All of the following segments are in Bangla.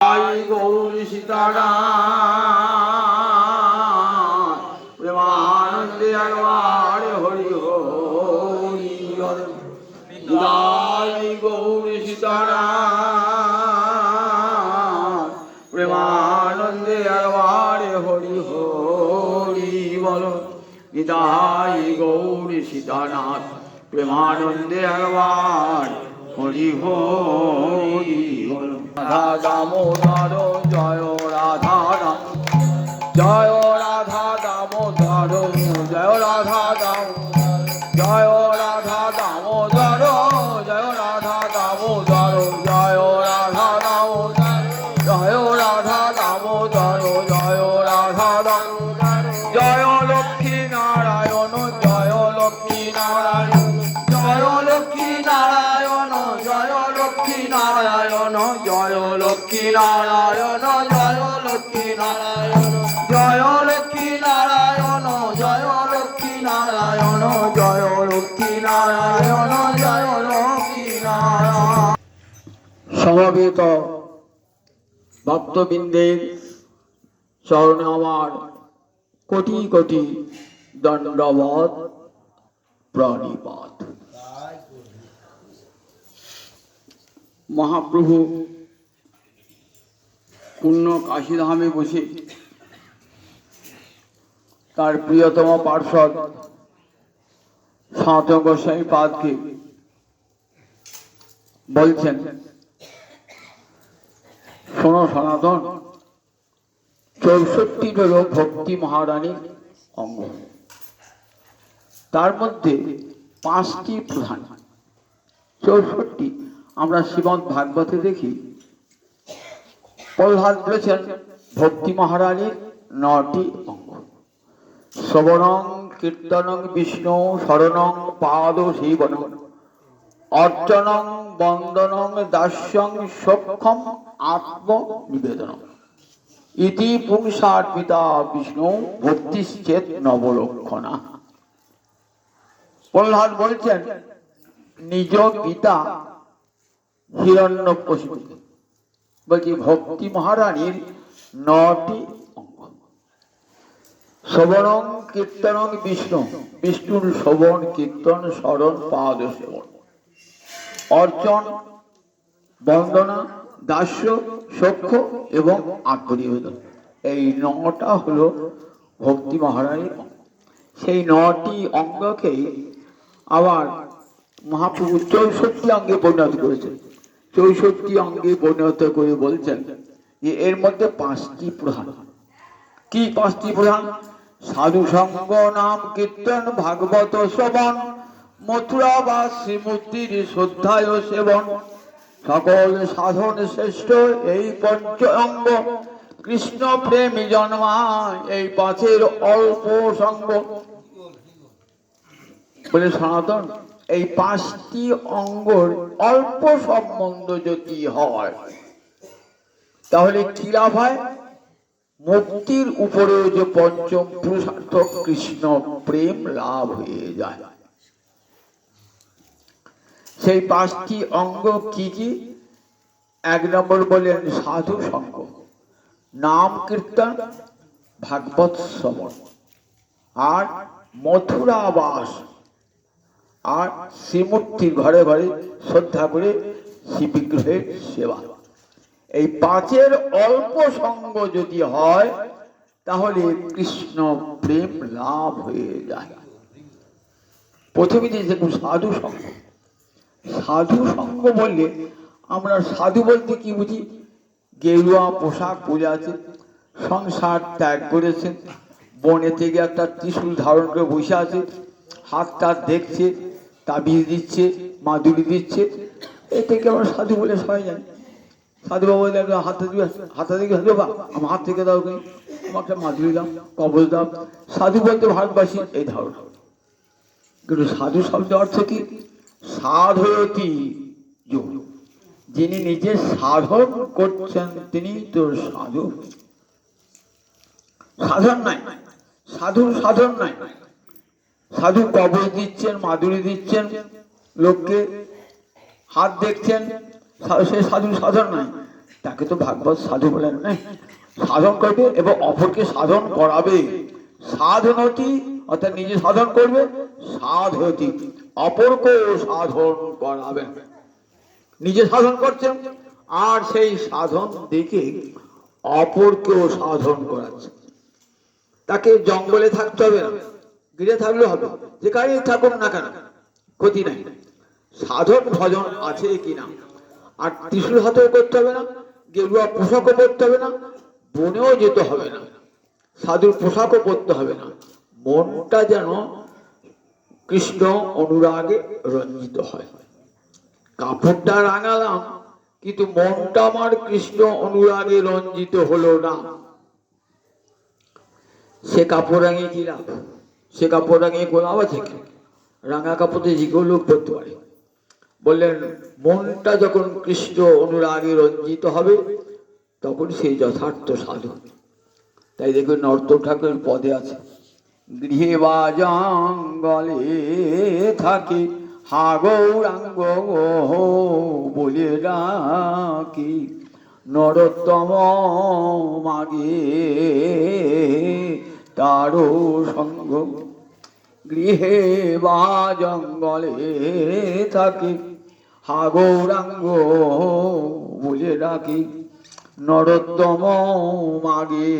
নিতাই গৌর সীতারাম প্রেমানন্দে একবার হরি হরি হরি নিতাই গৌর সীতারাম প্রেমানন্দে একবার হরি হরি বল নিতাই গৌর সীতানাথ প্রেমানন্দে একবার হরি হরি বল রাধা দামোদর জয় রাধা রাম জয় রাধা দামোদর জয় রাধা দাম জয় রাধা দামোদর জয় রাধা দামোদর জয় রাধা দামোদর জয় রাধা দামোদর জয় রাধা দামোদর জয় লক্ষ্মী নারায়ণ জয় লক্ষ্মী নারায়ণ জয় লক্ষ্মী নারায়ণ জয় লক্ষ্মী নারায়ণ জয় লক্ষ্মী নারায়ণ জয় লক্ষ্মী নারায়ণ জয় লক্ষ্মী নারায়ণ জয় লক্ষ্মী নারায়ণ জয় লক্ষ্মী নারায়ণ জয় লক্ষ্মী নারায়ণ। সমবেত ভক্তবৃন্দের চরণে আমার কোটি কোটি দণ্ডবত প্রণিপাত। মহাপ্রভু পূর্ণ কাশীধামে বসে তার প্রিয়তম পার্ষদ সনাতন গোস্বামী পাদকে বলছেন, শোনো সনাতন, 64 হল ভক্তি মহারানীর অঙ্গ, তার মধ্যে 5টি প্রধান। 64 আমরা শ্রীমদ্ ভাগবতে দেখি। প্রহ্লাদ বলেছেন ভক্তি মহারানীর 9টি অঙ্গ। শ্রবণং কীর্তনং বিষ্ণু শরণং পাদ সেবনং অর্চনং বন্দনং দাস্যং সক্ষম আত্মনিবেদনম ইতি পুংসার পিতা বিষ্ণু ভক্তিশ্চেত নবলক্ষণা। প্রহ্লাদ বলছেন নিজ পিতা হিরণ্যকশিপু বলছি ভক্তি মহারানীর 9টি অঙ্গ। শ্রবণং কীর্তনং বিষ্ণু, বিষ্ণুর শ্রবণ কীর্তন স্মরণ পাদ সেবন, অর্চন বন্দনা দাস্য সখ্য এবং আত্মনিবেদন, এই 9টা হলো ভক্তি মহারানীর অঙ্গ। সেই 9টি অঙ্গকেই আবার মহাপ্রভু 64 অঙ্গে পরিণত করেছেন। 64 অঙ্গে পরিণত করে বলছেন যে এর মধ্যে 5টি প্রধান। কি 5টি প্রধান? সাধু সঙ্গ নাম কীর্তন ভাগবত শ্রবণ মথুরা বা শ্রীমূর্তির শ্রদ্ধায় সেবন সকল সাধন শ্রেষ্ঠ এই পঞ্চ অঙ্গ কৃষ্ণ প্রেমী জন্মায় এই 5-এর অল্প সঙ্গ। বলে সনাতন, এই 5টি অঙ্গর অল্প সম্বন্ধ যদি হয় তাহলে কি লাভ হয়? মুক্তির উপরেও যে পঞ্চম পুরুষার্থ কৃষ্ণ প্রেম লাভ হয়ে যায়। সেই 5টি অঙ্গ কি কি? 1 নম্বর বলেন সাধু সঙ্গ, নাম কীর্তন ভাগবত শ্রবণ, আর মথুরাবাস, আর শ্রীমূর্তির ঘরে ঘরে শ্রদ্ধা করে শ্রী বিগ্রহের সেবা। এই 5-এর অল্প সঙ্গ যদি হয় তাহলে কৃষ্ণ প্রেম লাভ হয়ে যায়। প্রথমে দেখুন সাধু সঙ্গ। সাধু সঙ্গ বললে আমরা সাধু বলতে কি বুঝি? গেরুয়া পোশাক পরে আছে, সংসার ত্যাগ করেছেন, বনে থেকে একটা ত্রিশূল ধারণ করে বসে আছে, হাতটা দেখছে, তাবিজ দিচ্ছে, মাদুরি দিচ্ছে, এ থেকে আমরা সাধু বলে সবাই জানি। সাধু বাবা হাতে দিবে, হাতে দিকে সাধু বাবা আমার হাত থেকে দাও, আমাকে মাদুরি দাও, কবজ দাও। সাধু বলতে ভারতবাসী এই ধারণা। কিন্তু সাধু শব্দ অর্থ কি? সাধয়তি, যিনি নিজে সাধন করছেন তিনি তো সাধু। সাধন নাই, সাধন নাই। সাধু কবজ দিচ্ছেন, মাদুরি দিচ্ছেন, লোককে হাত দেখছেন, সে সাধন নাই। তাকে তো ভাগবত সাধু বলেন না। সাধন করবে এবং অপরকে সাধন করাবে। সাধনতি অর্থাৎ নিজে সাধন করবে, সাধতি অপরকেও সাধন করাবেন। নিজে সাধন করছেন আর সেই সাধন দেখে অপরকেও সাধন করাচ্ছে। তাকে জঙ্গলে থাকতে হবে না, গিরে থাকলে হবে, যেখানেই থাকুন না কেন ক্ষতি নাই। সাধন ভজন আছে কিনা। আর ত্রিশূল হাতেও করতে হবে না, গেরুয়া পোশাকও পরতে হবে না, বনেও যেতে হবে না, সাধুর পোশাকও পরতে হবে না। মনটা যেন কৃষ্ণ অনুরাগে রঞ্জিত হয়। কাপড়টা রাঙালাম কিন্তু মনটা আমার কৃষ্ণ অনুরাগে রঞ্জিত হলো না, সে কাপড় রাঙিয়ে কি লাভ? সে কাপড় রাঙিয়ে গোলাপ আছে? রাঙা কাপড়ে যে কেউ লোক পড়তে পারে। বললেন মনটা যখন কৃষ্ণ অনুরাগে রঞ্জিত হবে তখন সেই যথার্থ সাধু। তাই দেখবেন নর্তক ঠাকুরের পদে আছে, গৃহে বা জঙ্গলে থাকে হা গৌরাঙ্গ বলে ডাকি, নরোত্তম মাগে তারও সঙ্গ। গৃহে বা জঙ্গলে থাকে হা গৌরাঙ্গ বলে ডাকি, নরোত্তম মাগে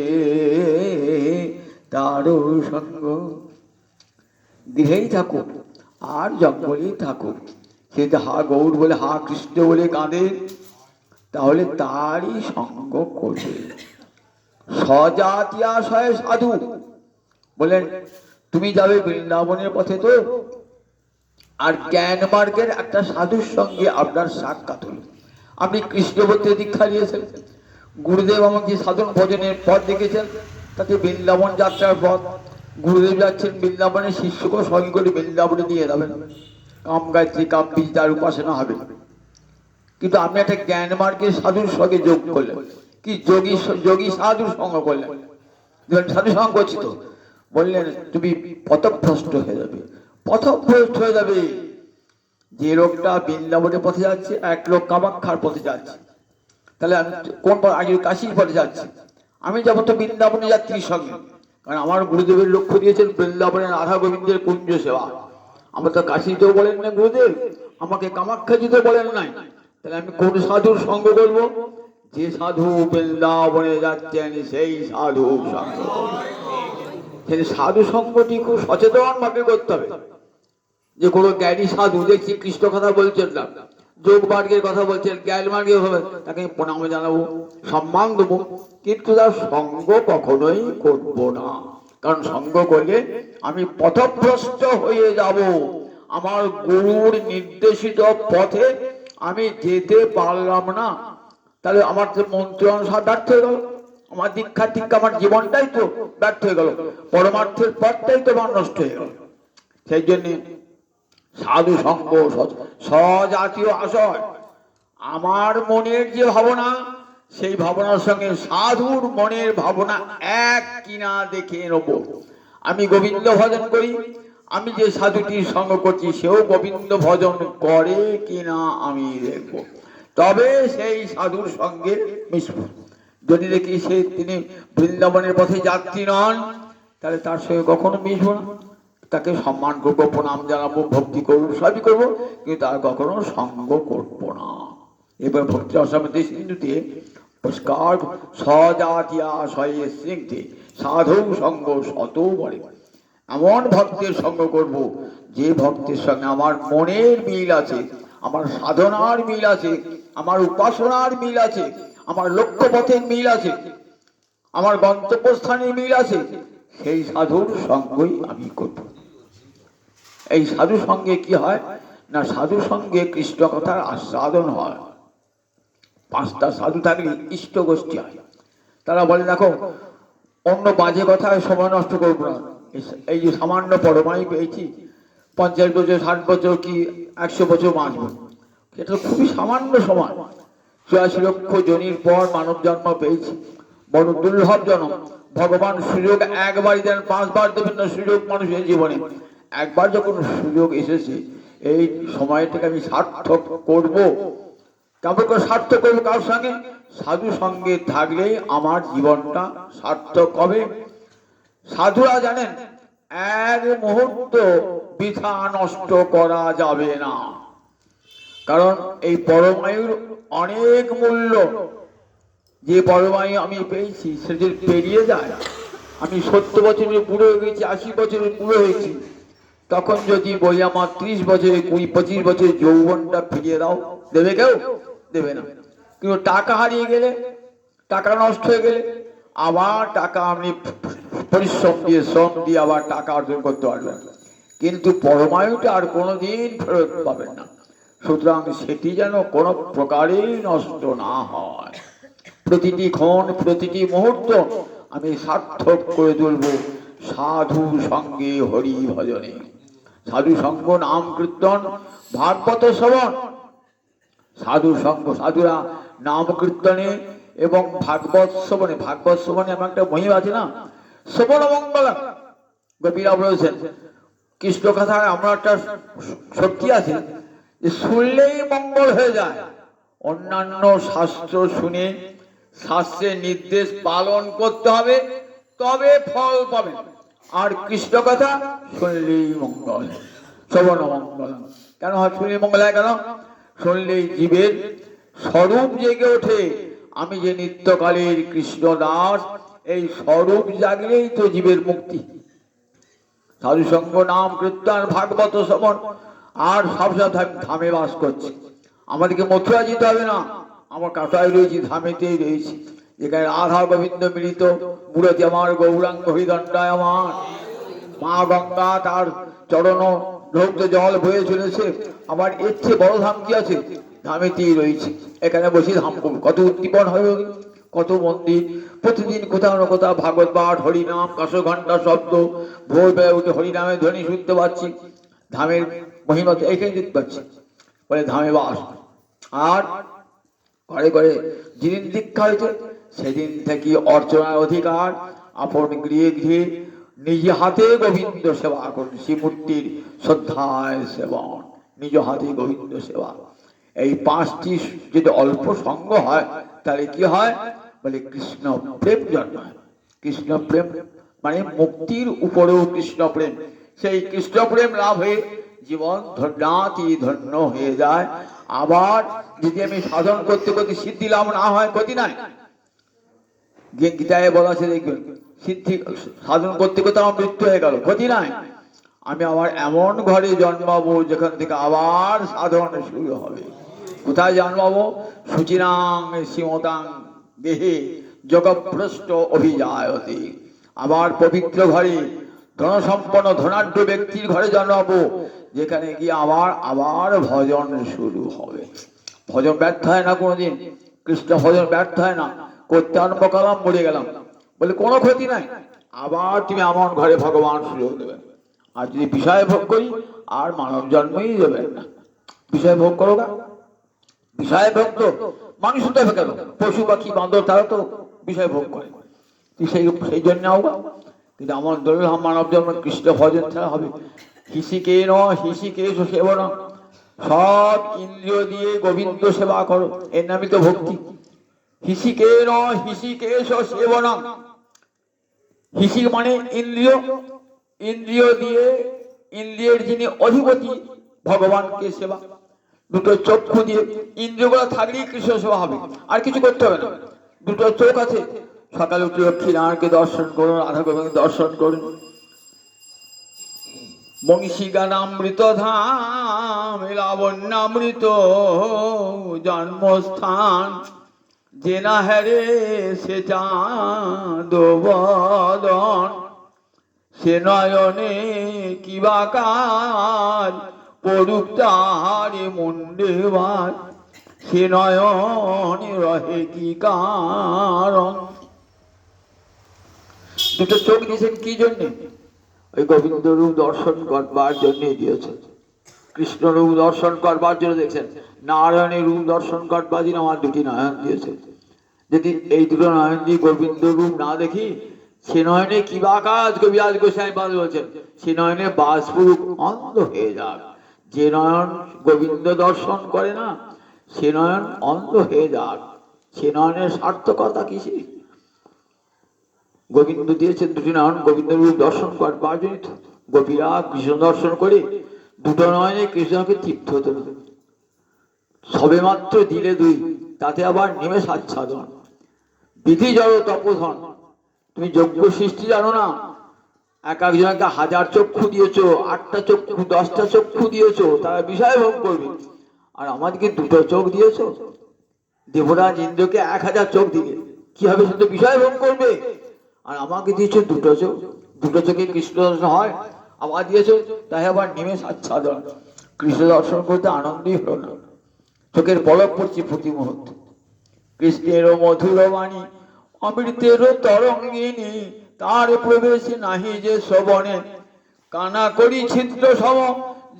তারও সঙ্গ। গৃহেই থাকুক আর জঙ্গলেই থাকুক, সে হা গৌর বলে হা কৃষ্ণ বলে কাঁদে, তাহলে তারই সঙ্গ করবে। স্বজাতি আশয় সাধু বলেন তুমি যাবে বৃন্দাবনের পথে তো, আর জ্ঞান মার্গের একটা সাধুর সঙ্গে আপনার সাক্ষাৎ হল। আপনি কৃষ্ণবর্তে দীক্ষা নিয়েছেন, গুরুদেব আমাকে সাধন ভজনের পথ দেখেছেন, তাতে বৃন্দাবন যাত্রার পথ। গুরুদেব যাচ্ছেন বৃন্দাবনে, শিষ্যকে সঙ্গে করে বৃন্দাবনে নিয়ে যাবেন, কাম গায়ত্রী কাম বীজ তার উপাসনা হবে। কিন্তু আপনি একটা জ্ঞান মার্গের সাধুর সঙ্গে যোগ করলেন, কি যোগী যোগী সাধুর সঙ্গ করলেন। সাধু সঙ্গ করছি তো, বললেন তুমি পথভ্রষ্ট হয়ে যাবে, পথভ্রষ্ট হয়ে যাবে। যে লোকটা বৃন্দাবনের পথে যাচ্ছে, এক লোক কামাখ্যার পথে যাচ্ছে, তাহলে আমি কোন আগে কাশীর পথে যাচ্ছি, আমি যাবো তো বৃন্দাবনে যাত্রীর সঙ্গে। কারণ আমার গুরুদেবের লক্ষ্য দিয়েছেন বৃন্দাবনের রাধা গোবিন্দের কুঞ্জ সেবা। আমার তো কাশীতেও বলেন না গুরুদেব, আমাকে কামাখ্যা যেতে বলেন নাই। তাহলে আমি কোন সাধুর সঙ্গ করবো? যে সাধু বৃন্দাবনে যাচ্ছেন সেই সাধু সঙ্গ। সেই সাধু সঙ্গটি খুব সচেতন ভাবে করতে হবে। যে কোনো জ্ঞানী সাধু দেখছি কৃষ্ণ কথা বলছেন না, যোগ মার্গের কথা বলছেন, জ্ঞান মার্গে হবে, তাকে প্রণাম জানাবো, সম্মান দেবো, কিন্তু তার সঙ্গ কখনোই করবো না। কারণ সঙ্গ করলে আমি পথভ্রষ্ট হয়ে যাব, আমার গুরুর নির্দেশিত পথে আমি যেতে পারলাম না। তাহলে আমার যে মন্ত্র অনুসার ব্যর্থ হয়ে গেল, আমার দীক্ষা টিক্ষা আমার জীবনটাই তো ব্যর্থ হয়ে গেল, পরমার্থের পথটাই তো আমার নষ্ট হয়ে গেল। সেই জন্যে সাধু সঙ্গ স্বজাতীয় আশয়, আমার মনের যে ভাবনা সেই ভাবনার সঙ্গে সাধুর মনের ভাবনা এক কিনা দেখে নেব। আমি গোবিন্দ ভজন করি, আমি যে সাধুটির সঙ্গ করছি সেও গোবিন্দ ভজন করে কিনা আমি দেখব, তবে সেই সাধুর সঙ্গে মিশব। যদি দেখি তিনি বৃন্দাবনের পথে যাত্রী নন, তাহলে তার সঙ্গে কখনো মিশব না। তাকে সম্মান করবো, প্রণাম জানাবো, ভক্তি করবো, সবই করবো, কিন্তু তার কখনো সঙ্গ করবো না। এবার ভক্তি রসামৃতি সিন্ধুতে পুষ্কার স্বজাতিয়া শয়ে সিংতে সাধু সঙ্গ শত বলে। এমন ভক্তের সঙ্গ করব যে ভক্তের সঙ্গে আমার মনের মিল আছে, আমার সাধনার মিল আছে, আমার উপাসনার মিল আছে, আমার লক্ষ্যপথের মিল আছে, আমার গন্তব্যস্থানের মিল আছে, সেই সাধুর সঙ্গই আমি করব। এই সাধু সঙ্গে কি হয় না, সাধু সঙ্গে কৃষ্ণ কথার আস্বাদন হয়। পাঁচটা সাধু থাকলে ইষ্ট গোষ্ঠী হয়। তারা বলে দেখো অন্য বাজে কথায় সময় নষ্ট করবো না, এই যে সামান্য পরমাই পেয়েছি, 50 বছর 60 বছর কি 100 বছর বাঁচবো, এটা খুবই সামান্য সময়। 84 লক্ষ জনির পর মানব জন্ম পেয়েছি, বড় দুর্লভ জন্ম। ভগবান সুযোগ একবারই দেন, 5 বার দেবেন না সুযোগ মানুষের জীবনে। একবার যখন সুযোগ এসেছে, এই সময়টাকে আমি সার্থক করব। কেমন করে সার্থক করবো? কার সঙ্গে? সাধু সঙ্গে থাকলেই আমার জীবনটা সার্থক হবে। সাধুরা জানেন এক মুহূর্ত বৃথা নষ্ট করা যাবে না, কারণ এই পরমায়ুর অনেক মূল্য। যে পরমায়ু আমি পেয়েছি সেটা যদি পেরিয়ে যায়, আমি 70 বছরের বুড়ো হয়ে গেছি, 80 বছরের বুড়ো হয়েছি, তখন যদি বলি আমার 30 বছরে 20-25 বছরের যৌবনটা ফিরিয়ে দাও, দেবে কেউ? দেবে না। কিন্তু টাকা হারিয়ে গেলে, টাকা নষ্ট হয়ে গেলে আবার টাকা আপনি পরিশ্রম দিয়ে শ্রম দিয়ে আবার টাকা অর্জন করতে পারবেন, কিন্তু পরমায়ুটা আর কোনোদিন ফেরত পাবেন না। সুতরাং সেটি যেন কোনো প্রকারেই নষ্ট না হয়। প্রতিটি ক্ষণ প্রতিটি মুহূর্ত আমি সার্থক করে তুলব সাধু সঙ্গে হরি ভজনে। সাধু সঙ্গ নাম কীর্তন ভাগবত শ্রবণ, সাধু সঙ্গ, সাধুরা নাম কীর্তনে এবং ভাগবত শ্রবণে, ভাগবত শ্রবণে আমার একটা মহিমা আছে না, শ্রবণ মঙ্গল। গোপীরা বলেছেন কৃষ্ণ কথায় আমরা একটা শক্তি আছে যে শুনলেই মঙ্গল হয়ে যায়। অন্যান্য শাস্ত্র শুনে শাস্ত্রের নির্দেশ পালন করতে হবে, তবে ফল পাবেন। আর কৃষ্ণ কথা শুনলেই মঙ্গল, শ্রবণ মঙ্গল। কেন হয় শুনলেই মঙ্গল হয়? কেন? শুনলেই জীবের স্বরূপ জেগে ওঠে। আমি যে নিত্যকালের কৃষ্ণ দাস, এই স্বরূপ জাগলেই তো জীবের মুক্তি। সাধু সঙ্গ নাম কীর্তন ভাগবত শ্রবণ, আর সবসময় ধামে বাস করছি। আমাদেরকে মথুরা যেতে হবে না, আমার কাটায় রয়েছি, ধামেতেই রয়েছি, যেখানে রাধা গোবিন্দ মিলিত। বুড়তি আমার গৌরাঙ্গ হরিদণ্ডায় আমার, মা গঙ্গা তার চরণ ঢোকতে জল বয়ে চলেছে। আবার এর চেয়ে বড় ধাম কি আছে? ধামেতেই রয়েছি, এখানে বসে ধাম করবো। কত উদ্দীপন হবে, কত মন্দির, প্রতিদিন কোথাও না কোথাও ভাগবত পাঠ, হরিনাম, কাশো ঘন্টা শব্দ, ভোর বেলা উঠে হরিনামের ধ্বনি শুনতে পাচ্ছি। ধামের মহিমা তো এখানে দেখতে পাচ্ছি, বলে ধামে বাস। আর ঘরে ঘরে যেদিন দীক্ষা হয়েছে সেদিন থেকে অর্চনার অধিকার। আপন গৃহে গৃহে নিজ হাতে গোবিন্দ সেবা করুন, শ্রীমূর্তির শ্রদ্ধায় সেবন, নিজ হাতে গোবিন্দ সেবা। এই 5টি যদি অল্প সঙ্গ হয় তাহলে কি হয়? বলে কৃষ্ণ প্রেম জন্মায়। কৃষ্ণ প্রেম মানে মুক্তির উপরেও কৃষ্ণ প্রেম। সেই কৃষ্ণ প্রেম লাভ হয়ে জীবন ধন্যাতি ধন্য হয়ে যায়। আবার যদি আমি সাধন করতে করতে সিদ্ধি লাভ না হয়, ক্ষতি নাই। গীতায় বলা আছে দেখবেন, সিদ্ধি সাধন করতে করতে আমার মৃত্যু হয়ে গেল, ক্ষতি নাই। আমি আবার এমন ঘরে জন্মাবো যেখান থেকে আবার সাধন শুরু হবে। কোথায় জন্মাবো? সুচিরাং শ্রীমতাং দেহে জগৎভ্রষ্ট অভিজায়তে। আবার পবিত্র ঘরে, ধনসম্পন্ন ধনাঢ্য ব্যক্তির ঘরে জন্মাবো, যেখানে গিয়ে আবার আবার ভজন শুরু হবে। ভজন ব্যর্থ হয় না কোনোদিন, কৃষ্ণ ভজন ব্যর্থ হয় না। করতে আরম্ভ করলাম, মরে গেলাম, বলে কোনো ক্ষতি নাই, আবার তুমি এমন ঘরে ভগবান শুরু দেবেন। আর যদি বিষয় ভোগ করি আর মানব জন্মই দেবেন না। বিষয় ভোগ করো না, বিষয় ভোগ তো মানুষ তো কেন, পশু পাখি বাঁদর তারা তো বিষয় ভোগ করে, সেই জন্য কিন্তু আমার দলীয় মানব জন্ম কৃষ্ণ ভজন ছাড়া হবে। হিসিকে ন হিসিকেশ সেবন, সব ইন্দ্রিয় দিয়ে গোবিন্দ সেবা করো, এর নামই তো ভক্তি। হিসিকে ন হিসিকেশ সেবন, হিসি মানে ইন্দ্রিয়, ইন্দ্রিয় দিয়ে ইন্দ্রিয়ের যিনি অধিপতি ভগবানকে সেবা। দুটো চক্ষু দিয়ে ইন্দ্রিয়গুলো থাকলেই কৃষ্ণ সেবা হবে, আর কিছু করতে হবে না। দুটো চোখ আছে, সকালে উঠে লক্ষ্মী নারায়ণকে দর্শন করুন, রাধা গোবিন্দ দর্শন করুন। বংশীগানামৃত ধাম লাবণ্যামৃত জন্মস্থান, যে না হেরে সে চাঁদবদন, সে নয়নে কিবা কাজ পড়ুক তার মুন্ডেবার, সে নয়নে রহে কি কারণ। দুটো চোখ দিয়েছেন কি জন্যে? ওই গোবিন্দ রূপ দর্শন করবার জন্য দিয়েছেন। কৃষ্ণ রূপ দর্শন করবার জন্য দেখছেন, নারায়ণের রূপ দর্শন করবার জন্য আমার দুটি নয়ন দিয়েছে। যদি এই দুটো নয়ন দিয়ে গোবিন্দ রূপ না দেখি, সে নয়নে কিবা কাজ, কবিরাজ গোসাই বাদ বলছেন, সে নয়নে বাসপুরুষ অন্ধ হয়ে যাক। যে নয়ন গোবিন্দ দর্শন করে না, সে নয়ন অন্ধ হয়ে যাক। সে নয়নের সার্থকতা কিসে? গোবিন্দ দিয়েছেন দুটি নয়ন, গোবিন্দ রূপ দর্শন করবার জন্য গোপীরা কৃষ্ণ দর্শন করে দুটো নয়নে কৃষ্ণকে তৃপ্ত হতে না। সবে মাত্র দিলে দুই, তাতে আবার নিমেষ আচ্ছাদন। বিধি জড় তপোধন। তুমি যজ্ঞ সৃষ্টি জানো না? এক একজনকে 1000 চক্ষু দিয়েছো, 8টা চক্ষু, 10টা চক্ষু দিয়েছো, তারা বিষয় ভোগ করবে। আর আমাদেরকে দুটো চোখ দিয়েছো। দেবরাজ ইন্দ্রকে 1000 চোখ দিলে কি হবে? সে তো বিষয় ভোগ করবে। আর আমাকে দিয়েছো দুটো চোখ, দুটো চোখে কৃষ্ণ দর্শন হয়। আবার দিয়েছো, তাই আবার নিমেষ আচ্ছাদন। কৃষ্ণ দর্শন করতে আনন্দই হলো না, চোখের পলক পড়ছে প্রতি মুহূর্তে। কৃষ্ণেরও মধুর বাণী অমৃতেরও তরঙ্গিনী, তার প্রবেশ নাহি যে শ্রবণে, কানা করি ছিদ্র সম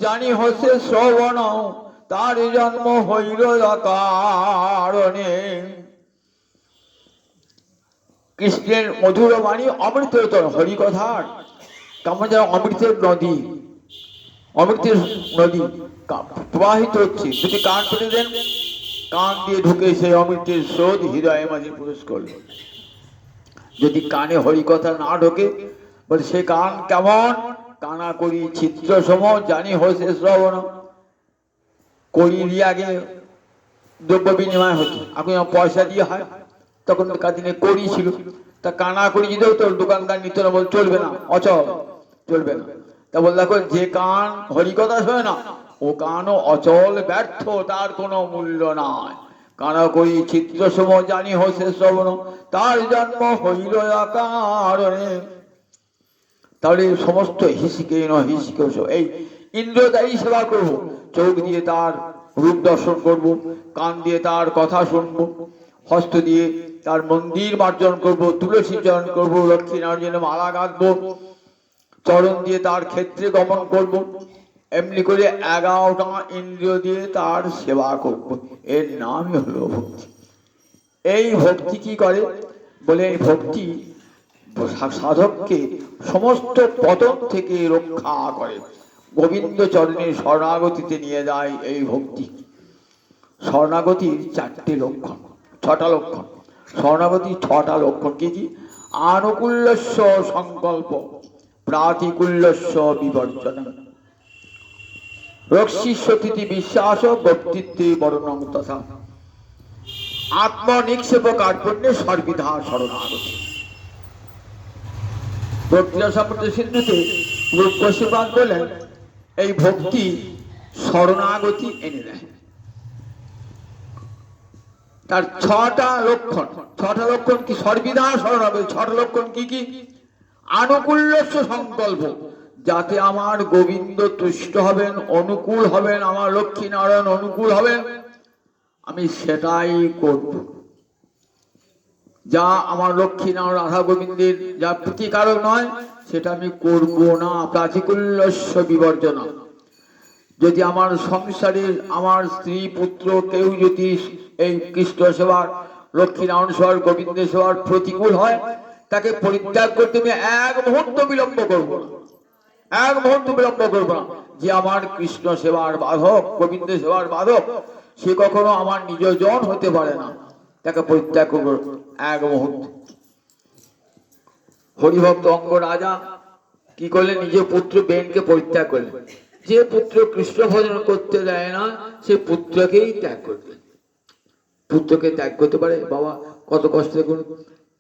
জানি হসে শ্রবণ, তার জন্ম হইল কারণে। কৃষ্ণের মধুর বাণী অমৃতের তরঙ্গ, হরিকথার কেমন যেন অমৃতের নদী, অমৃতের নদী প্রবাহিত হচ্ছে। যদি কান পেতে দেন, কান দিয়ে ঢুকে সেই অমৃতের স্রোত হৃদয়ে মাঝে প্রবেশ করল। যদি কানে হরিকথা না ঢোকে, বলে সে কান কেমন? কানা করি চিত্র সম জানি হয়েছে শ্রবণ। করি দিয়ে আগে দ্রব্য বিনিময় হতো, এখন পয়সা দিয়ে হয়। তখনকার দিনে করি ছিল, তা কানা করি যদি হতো দোকানদার নিত না, বল চলবে না, অচল, চলবে না। তা বল দেখো, যে কান হরিকথা শোনে না, ও কানও অচল, ব্যর্থ, তার কোনো মূল্য নাই। কানা করি চিত্র সম জানি হয়েছে শ্রবণ, তার জন্ম হইল কারণে। তাহলে সমস্ত হিসিকে হিসিকে এই ইন্দ্রদায়ী সেবা করবো। চোখ দিয়ে তার রূপ দর্শন করব, কান দিয়ে তার কথা শুনবো, হস্ত দিয়ে তার মন্দির মার্জন করব, তুলসী চরণ করব, লক্ষ্মী নারায়ণের মালা গাঁথবো, চরণ দিয়ে তার ক্ষেত্রে গমন করব। এমনি করে 11টা ইন্দ্রিয় দিয়ে তার সেবা করব। এর নামই হলো ভক্তি। এই ভক্তি কি করে? বলে এই ভক্তি সাধককে সমস্ত পতন থেকে রক্ষা করে, গোবিন্দ চরণের শরণাগতিতে নিয়ে যায় এই ভক্তি। শরণাগতির 4টে লক্ষণ, 6টা লক্ষণ। শরণাগতির 6টা লক্ষণ কি কি? আনুকূল্যস্য সংকল্প, প্রাতিকূল্যস্য বিবর্জন, রক্ষিষ্যতি বিশ্বাস, ভক্তিত্বে বর্ণং তথা, আত্মনিক্ষেপ কার্পণ্যে সর্বিধা শরণাগতি। বক্তৃতা সম্পর্কে সিন্ধুতে রূপ গোস্বামী বলেন, এই ভক্তি শরণাগতি এনে দেয়। তার 6টা লক্ষণ। 6টা লক্ষণ কি? সর্বিধা শরণাগতি। 6টা লক্ষণ কি কি? আনুকূল্যস্য সংকল্প, যাতে আমার গোবিন্দ তুষ্ট হবেন, অনুকূল হবেন, আমার লক্ষ্মী নারায়ণ অনুকূল হবেন, আমি সেটাই করব। যা আমার লক্ষ্মী নারায়ণ রাধা গোবিন্দের যা প্রতিকারক নয়, সেটা আমি করব না। প্রাতিকূল্যস্য বিবর্জনা। যদি আমার সংসারের আমার স্ত্রী পুত্র কেউ যদি এই কৃষ্ণ সেবার, লক্ষ্মী নারায়ণ সেবার, গোবিন্দের সেবার প্রতিকূল হয়, তাকে পরিত্যাগ করতে আমি 1 মুহূর্ত বিলম্ব করব না। 1 মুহূর্ত বিলম্ব করব না। যে আমার কৃষ্ণ সেবার বাধক, গোবিন্দ সেবার বাধক, সে কখনো আমার নিজজন হতে পারে না, তাকে পরিত্যাগ করব 1 মুহূর্ত। হরিভক্ত অঙ্গ রাজা কি করলেন? নিজের পুত্র বেনকে পরিত্যাগ করলেন। যে পুত্র কৃষ্ণ ভজন করতে দেয় না, সে পুত্রকেই ত্যাগ করবে। পুত্রকে ত্যাগ করতে পারে? বাবা কত কষ্ট করুন।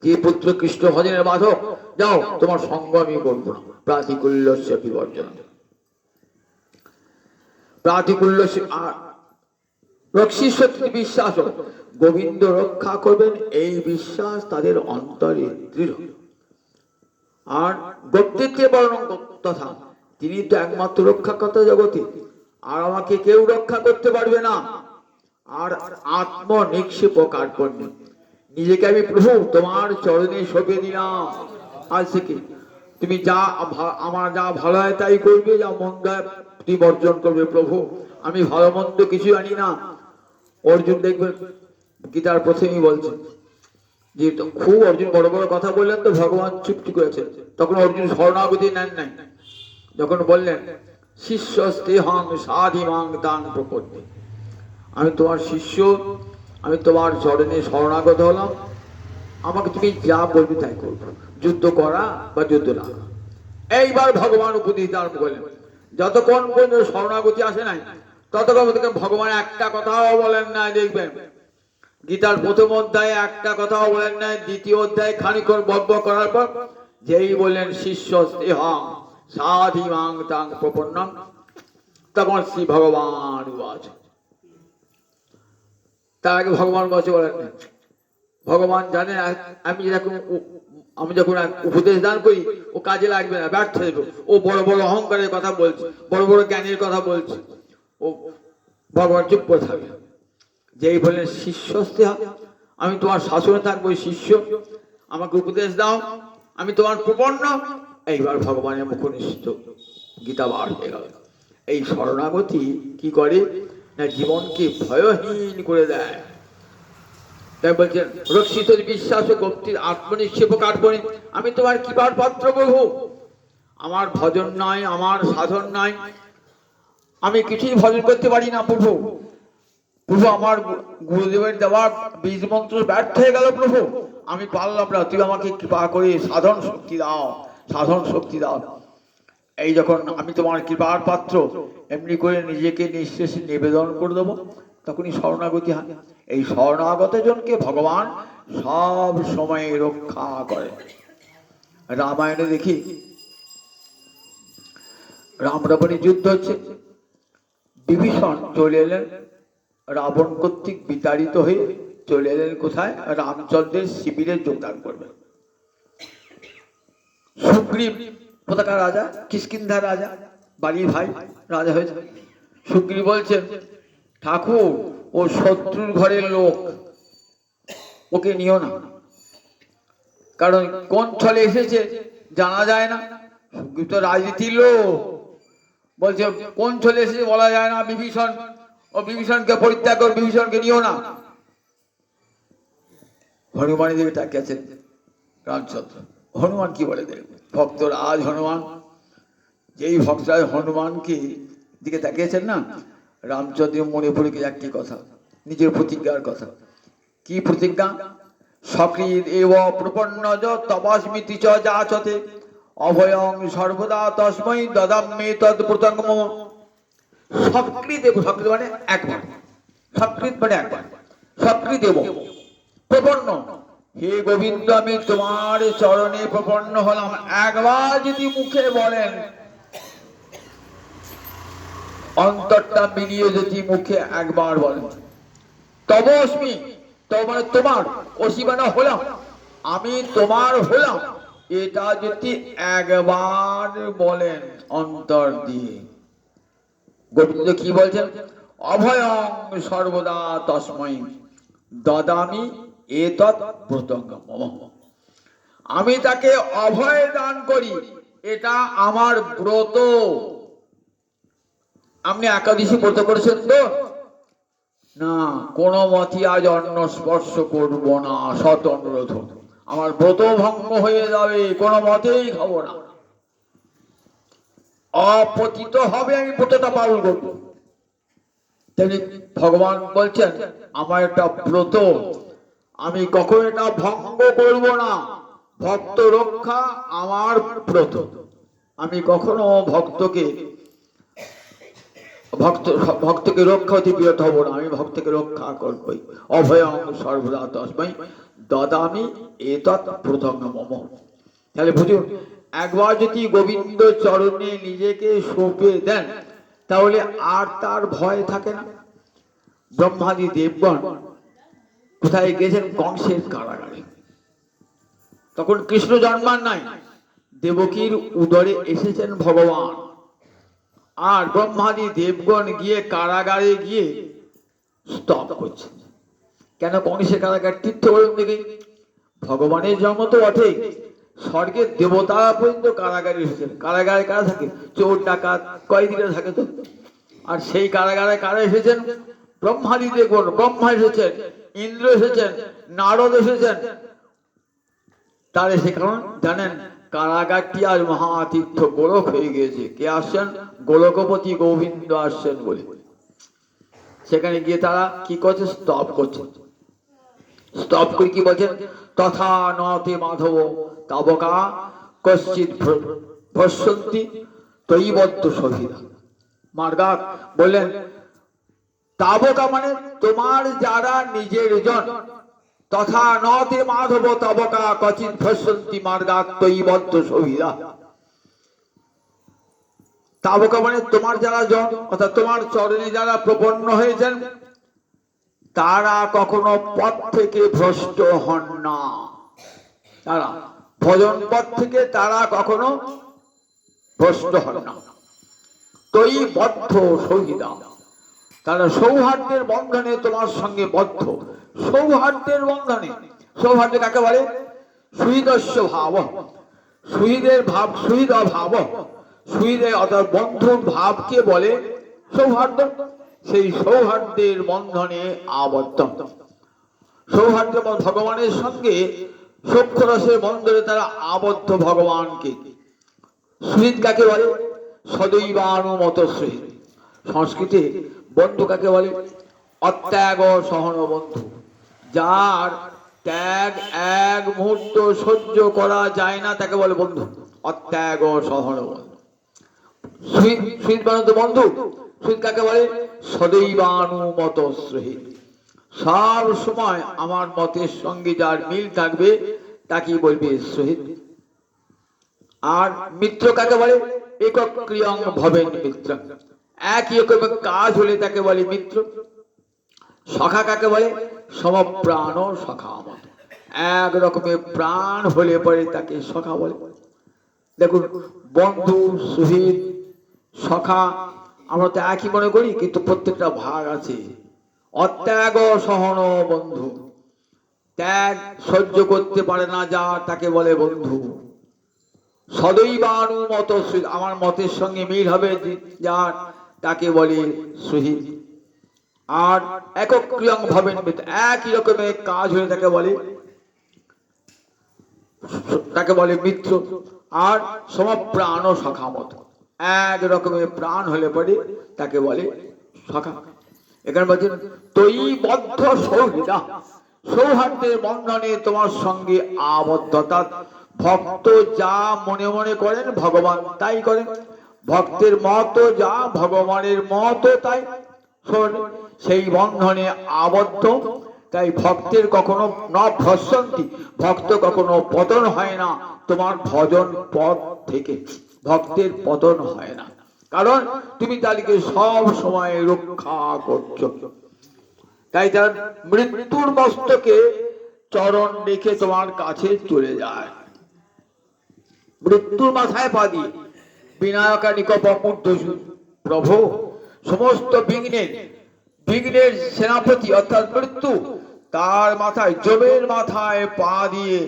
যে পুত্র কৃষ্ণ ভজনের বাধক, যাও তোমার সঙ্গ আমি করবো না। প্রাতিকূল্যস্য বিবর্জন, প্রাতিকূল্যস্য। আর রক্ষিষ্যতি বিশ্বাস, গোবিন্দ রক্ষা করবেন এই বিশ্বাস তাদের অন্তরে দৃঢ়। আর ভক্তিত্বে বর্ণং তথা, তিনি তো একমাত্র রক্ষাকর্তা জগতে, আর আমাকে কেউ রক্ষা করতে পারবে না। আর আত্মনিক্ষেপ কার্পণ্য, নিজেকে আমি প্রভু তোমার চরণে সঁপে দিলাম। আজ থেকে তুমি যা আমার যা ভালো হয় তাই করবে, যা মন্দ হয় তুমি বর্জন করবে। প্রভু আমি ভালো মন্দ কিছু জানি না। অর্জুন দেখবেন গীতার প্রথমেই বলছেন যে খুব অর্জুন বড় বড় কথা বললেন, তো ভগবান চুপটি করেছেন। তখন অর্জুন শরণাগতি নেন নাই। যখন বললেন শিষ্য স্তেহং সাধিমাং দান প্রপদ্যে, আমি তোমার শিষ্য, আমি তোমার চরণে শরণাগত হলাম, আমাকে তুমি যা বলবে তাই করবো, যুদ্ধ করা বা যুদ্ধ না। এইবার ভগবান উপদেশ দান বলেন, যতক্ষণ পর্যন্ত শরণাগতি আসে নাই ততক্ষণ ভগবান একটা কথাও বলেন না। দেখবেন গীতার প্রথম অধ্যায়ে একটা কথাও বলেন নাই, দ্বিতীয় অধ্যায়ে খানিকক্ষণ বক্তব্য করার পর যেই বললেন শিষ্য স্নেহং সাধিমাং তাং প্রপন্নং, তখন শ্রী ভগবান আছে। তার আগে ভগবান বসে বলেন, ভগবান জানে আমি যখন উপদেশ দান করি ও কাজে লাগবে না, ব্যর্থ হয়ে যাবে, ও বড় বড় অহংকারের কথা বলছে, বড় বড় জ্ঞানের কথা বলছে, ও ভগবান চুপ করে থাকবে। যেই বললেন শিষ্য স্নেহ, আমি তোমার শাসনে থাকবো, শিষ্য আমাকে উপদেশ দাও, আমি তোমার প্রপন্ন। এইবার ভগবানের মুখনিষ্ঠ গীতা বার হয়ে গেল। এই শরণাগতি কি করে না, জীবনকে ভয়হীন করে দেয়। তাই বলছেন রক্ষিত বিশ্বাস গোপ্তির আত্মনিক্ষেপ কার্বণী, আমি তোমার কৃপার পাত্র প্রভু, আমার ভজন নাই, আমার সাধন নাই, আমি কিছুই ভজন করতে পারি না প্রভু। প্রভু আমার গুরুদেবের দেওয়া বীজ মন্ত্র ব্যর্থ হয়ে গেল প্রভু, আমি পারলাম না, তুই আমাকে কৃপা করে সাধন শক্তি দাও, সাধন শক্তি দাও। এই যখন আমি তোমার কৃপার পাত্র এমনি করে নিজেকে নিঃশেষে নিবেদন করে দেবো, তখনই শরণাগতি হয়। এই শরণাগত জনকে ভগবান সব সময় রক্ষা করে। রামায়ণে দেখি রাম রাবণের যুদ্ধ হচ্ছে, বিভীষণ চলে এলেন রাবণ কর্তৃক বিতাড়িত হয়ে, চলে এলেন কোথায়, রামচন্দ্রের শিবিরে যোগদান করবেন। সুগ্রীব কোথাকার রাজা, কিষ্কিন্ধার রাজা, বাড়ির ভাই রাজা হয়েছে। সুগ্রীব বলছেন, ঠাকুর ও শত্রুর ঘরের লোক, ওকে নিও না, কারণ কোন ছলে এসেছে জানা যায় না। সুগ্রীব তো রাজনীতির লোক, বলছে কোন ছলে এসেছে বলা যায় না, বিভীষণ ও বিভীষণকে পরিত্যাগ কর, বিভীষণকে নিও না। হনুমানের দিকে তাকিয়েছেন রামচন্দ্র, হনুমান কি বলে দেখ, ভক্তরা আজ হনুমান, যেই ভক্তরা হনুমানকে দিকে তাকিয়েছেন না, রামচন্দ্র মনে পড়ে গিয়ে একটি কথা, নিজের প্রতিজ্ঞার কথা। কি প্রতিজ্ঞা? সক্রিয় এব প্রপন্নজ তপস্মিতি চ যাচতে অভয়ং সর্বদা তস্মৈ দদাম্যে তদ প্রতঙ্গম। সক্রিয় দেব, সক্রিয় মানে একবার, সক্রিয় মানে একবার, সক্রিয় দেব প্রপন্ন, হে গোবিন্দ আমি তোমার চরণে প্রপন্ন হলাম। একবার যদি মুখে বলেন, অন্তরটা মিলিয়ে যদি মুখে একবার বলেন তবস্মি, মানে তোমার, অসীমানা হলাম, আমি তোমার হলাম, এটা যদি একবার বলেন অন্তর দিয়ে, গোবিন্দ কি বলছেন, অভয়ং সর্বদা তস্মৈ দদামি এতৎ প্রতঙ্গম, আমি তাকে অভয় দান করি, এটা আমার ব্রত। আপনি একাদশী ব্রত করেছেন তো না? কোনো মতে আজ অন্ন স্পর্শ করব না, সৎ অনুরোধ, আমার ব্রত ভঙ্গ হয়ে যাবে, কোনো মতেই খাবো না, অপতিত হবে, আমি ব্রতটা পালন করবো। তেমনি ভগবান বলছেন আমার একটা ব্রত, আমি কখনো এটা ভঙ্গ করব না, ভক্ত রক্ষা আমার ব্রত, আমি কখনো ভক্তকে রক্ষা হতে বিরত হব না, আমি ভক্তকে রক্ষা করবই। অভয়ং সর্বদা তস্মৈ দদামি এতৎ প্রতঙ্গম। তাহলে বুঝুন, একবার যদি গোবিন্দ চরণে নিজেকে সঁপে দেন তাহলে আর তার ভয় থাকে না। ব্রহ্মাদি দেবগণ কোথায় গেছেন? কংসের কারাগারে। তখন কৃষ্ণ জন্মান নাই, দেবকীর উদরে এসেছেন ভগবান, আর ব্রহ্মাদি দেবগণ গিয়ে কারাগারে গিয়ে স্তব করছেন। কেন কংসের কারাগার? তীর্থ বলুন দেখি, ভগবানের জন্ম তো বটেই, স্বর্গের দেবতা পর্যন্ত কারাগারে এসেছেন। কারাগারে কারা থাকে? চোর ডাকাত কয়েদিরা থাকে তো। আর সেই কারাগারে কারা এসেছেন? ব্রহ্মাদি দেবগণ, ব্রহ্মা এসেছেন, ইন্দ্র এসেছেন, নারদ এসেছেন। তার সে কারণ জানেন, কারাগারটি আজ মহাতীর্থ গোলক হয়ে গিয়েছে। কে আসছেন? গোলকপতি গোবিন্দ আসছেন বলে। সেখানে গিয়ে তারা কি করছে? স্তব করছে। স্তব করে কি বলছেন, তথা নতে মাধব তাবকা কশ্চিৎ ভস্যন্তি তৈবদ্ধ সহিদা। মার্গা বললেন তাবকা মানে তোমার যারা নিজের জন, তথা নতে মাধব তাবকা কচিৎ ভস্যন্তি মার্গা তৈবদ্ধ সহিদা। তাবকা মানে তোমার যারা জন, অর্থাৎ তোমার চরণে যারা প্রপন্ন হয়েছেন, তারা কখনো পথ থেকে ভ্রষ্ট হন না। তারা ভজন পথ থেকে তারা কখনো ভ্রষ্ট হন না। তৈ বদ্ধ সহিদা, তারা সৌহার্দ্যের বন্ধনে তোমার সঙ্গে বদ্ধ। সৌহার্দ্যের বন্ধনে, সৌহার্দ্য কাকে বলে? সুহৃদস্য ভাব, সুহৃদের ভাব, সুহৃদ ভাব, সুহৃদের অর্থাৎ বন্ধুর ভাবকে বলে সৌহার্দ্য। সেই সৌহার্দ্যের বন্ধনে আবদ্ধ। সৌহার্দ্য ভগবানের সঙ্গে সূক্ষ্মরসের বন্ধনে তারা আবদ্ধ ভগবানকে। সুহৃদ কাকে বলে? সদৈবানুমত সুহৃদ। সংস্কৃতে বন্ধু কাকে বলে? অত্যাগ সহন বন্ধু। যার ত্যাগ এক মুহূর্ত সহ্য করা যায় না তাকে বলে বন্ধু। অত্যাগ সহন বন্ধু। সুহৃদ বানুত বন্ধু। সুহৃদ কাকে বলে? সদৈবানুমত সুহৃদ। সব সময় আমার মতের সঙ্গে যার মিল থাকবে তাকে বলবে সুহৃদ। আর মিত্র কাকে বলে? একক ক্রিয়ং ভবেন মিত্র। একই রকমের কাজ হলে তাকে বলে মিত্র। সখা কাকে বলে? সমপ্রাণ সখা মত। এক রকমের প্রাণ হলে পরে তাকে সখা বলে। দেখুন, বন্ধু, সুহৃদ, সখা আমরা তো একই মনে করি, কিন্তু প্রত্যেকটা ভাগ আছে। অত্যাগ সহন বন্ধু, ত্যাগ সহ্য করতে পারে না যা তাকে বলে বন্ধু। সদৈবানুমত সুহৃদ, আমার মতের সঙ্গে মিল হবে যার তাকে বলে সুহৃদ। আর একক ক্রিয়ং ভবেন মিত্র, একই রকমের কাজ হলে তাকে বলে মিত্র। আর সমপ্রাণ সখামত, এক রকমের প্রাণ হলে পরে তাকে বলে সখা। এখানে বলছেন তৈ বদ্ধ সৌহৃদা, সৌহার্দ্যের বন্ধনে তোমার সঙ্গে আবদ্ধতা। ভক্ত যা মনে মনে করেন ভগবান তাই করেন। ভক্তের মত যা ভগবানের মত তাই। সেই বন্ধনে আবদ্ধ। তাই ভক্তের কখনো না ভ্রসন্তি, ভক্ত কখনো পতন হয় না তোমার ভজন পথ থেকে। ভক্তের পতন হয় না, কারণ তুমি তাদেরকে সব সময় রক্ষা করছো। তাই তার মৃত্যুর মস্তকে চরণ রেখে তোমার কাছে চলে যায়। মৃত্যুর মাথায় পা দিয়ে বিনায়কা নিকপমূর্ধসু, প্রভু সমস্ত বিঘ্নের সেনাপতি অর্থাৎ মৃত্যু, তার মাথায়, জমের মাথায় পা দিয়ে,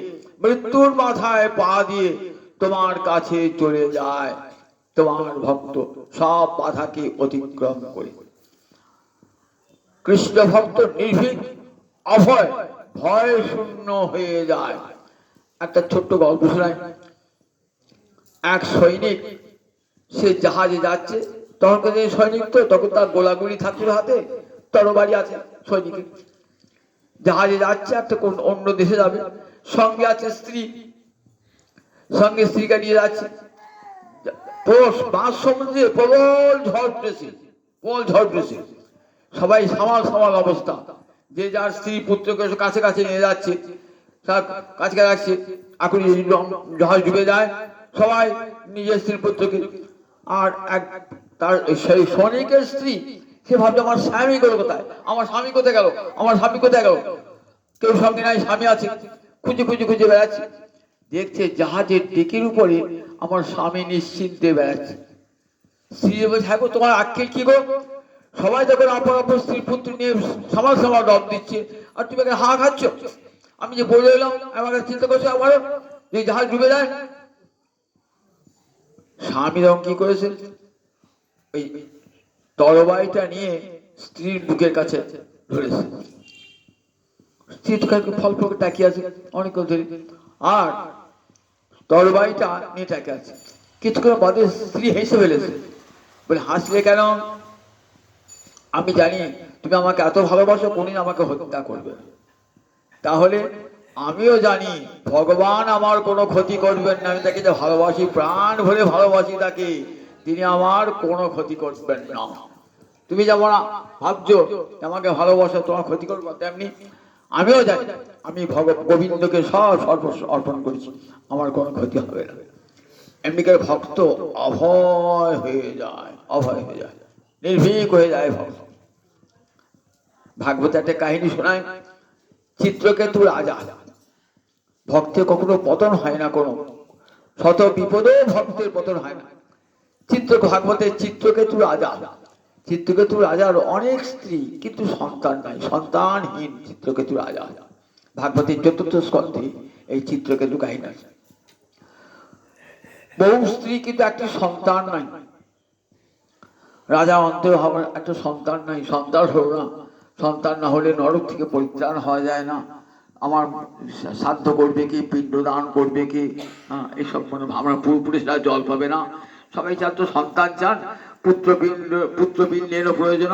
মৃত্যুর মাথায় পা দিয়ে তোমার কাছে চলে যায় তোমার ভক্ত সব বাধাকে অতিক্রম করে। কৃষ্ণ ভক্ত নির্ভীক, অভয়, ভয় শূন্য হয়ে যায়। একটা ছোট্ট গল্প শোনায়। এক সৈনিক, সে জাহাজে যাচ্ছে, তখন সৈনিক তো তখন তার গোলাগুলি থাকছিল হাতে, তরবারি আছে সৈনিকের। জাহাজে যাচ্ছে, একটা কোন অন্য দেশে যাবে, সঙ্গে আছে স্ত্রী, সঙ্গে স্ত্রীকে নিয়ে যাচ্ছে। মাঝ সমুদ্রে প্রবল ঝড় উঠেছে, সবাই সামাল অবস্থা। যে যার স্ত্রী পুত্রকে কাছে কাছে নিয়ে যাচ্ছে, তার কাছে রাখছে। এখন জাহাজ ডুবে যায়, সবাই নিজের স্ত্রী পুত্রকে। আর তার সেই সৈনিকের স্ত্রী, সে ভাবছে আমার স্বামী গেল কোথায়, আমার স্বামী কোথায় গেল, আমার স্বামী কোথায় গেল। কেউ সঙ্গে নাই, স্বামী আছে, খুঁজে বেড়াচ্ছে। দেখছে জাহাজের ডেকের উপরে আমার স্বামী নিশ্চিন্তে বেড়াচ্ছে। স্ত্রী বলছে, হ্যাঁ গো, তোমার আক্কেল কি গো? সবাই যখন অপর স্ত্রী পুত্র নিয়ে সামাল রব দিচ্ছে, আর তুমি এখানে হা খাচ্ছ। আমি যে বলে এলাম, আমার কাছে চিন্তা করছো আমার যে জাহাজ ডুবে যায়। স্বামী তখন কি করেছে, ওই তরবারিটা নিয়ে স্ত্রীর বুকের কাছে ধরেছে। স্ত্রী তো ফল ফল তাকিয়ে আছে অনেকক্ষণ ধরে, আর তরবারিটা নিয়ে তাকিয়ে আছে। কিছুক্ষণ বাদে স্ত্রী হেসে ফেলেছে, বলে, হাসলে কেন? আমি জানি তুমি আমাকে এত ভালোবাসো, কোনদিন আমাকে হত্যা করবে। তাহলে আমিও জানি ভগবান আমার কোনো ক্ষতি করবেন না। আমি তাকে যে ভালোবাসি, প্রাণ ভরে ভালোবাসি তাকে, তিনি আমার কোনো ক্ষতি করবেন না। তুমি যেমন ভাবছো আমাকে ভালোবাসো, তোমার ক্ষতি করবো, তেমনি আমিও জানি আমি গোবিন্দকে সব সর্বস্ব অর্পণ করেছি, আমার কোনো ক্ষতি হবে না। এমনি করে ভক্ত অভয় হয়ে যায়, অভয় হয়ে যায়, নির্ভীক হয়ে যায় ভক্ত। ভাগবত একটা কাহিনী শোনায়, চিত্রকেতু রাজা। ভক্তের কখনো পতন হয় না, কোনো শত বিপদে ভক্তের পতন হয় না। ভাগবতের চিত্রকেতু রাজা, চিত্রকেতু রাজার অনেক স্ত্রী কিন্তু সন্তান নাই, সন্তানহীন চিত্রকেতু রাজা। ভাগবতের ৪র্থ স্কন্ধে এই চিত্রকেতু কাহিনী আছে। বহু স্ত্রী কিন্তু একটি সন্তান নাই। রাজা অন্তর হবার একটা সন্তান নাই, সন্তান হলো না। সন্তান না হলে নরক থেকে পরিত্রাণ হওয়া যায় না। আমার শ্রাদ্ধ করবে কি, পিণ্ডদান করবে কি, এইসব মানে আমরা পূর্বপুরুষরা জল পাবে না। সবাই চান তো সন্তান চান, পুত্রপিণ্ডের প্রয়োজন,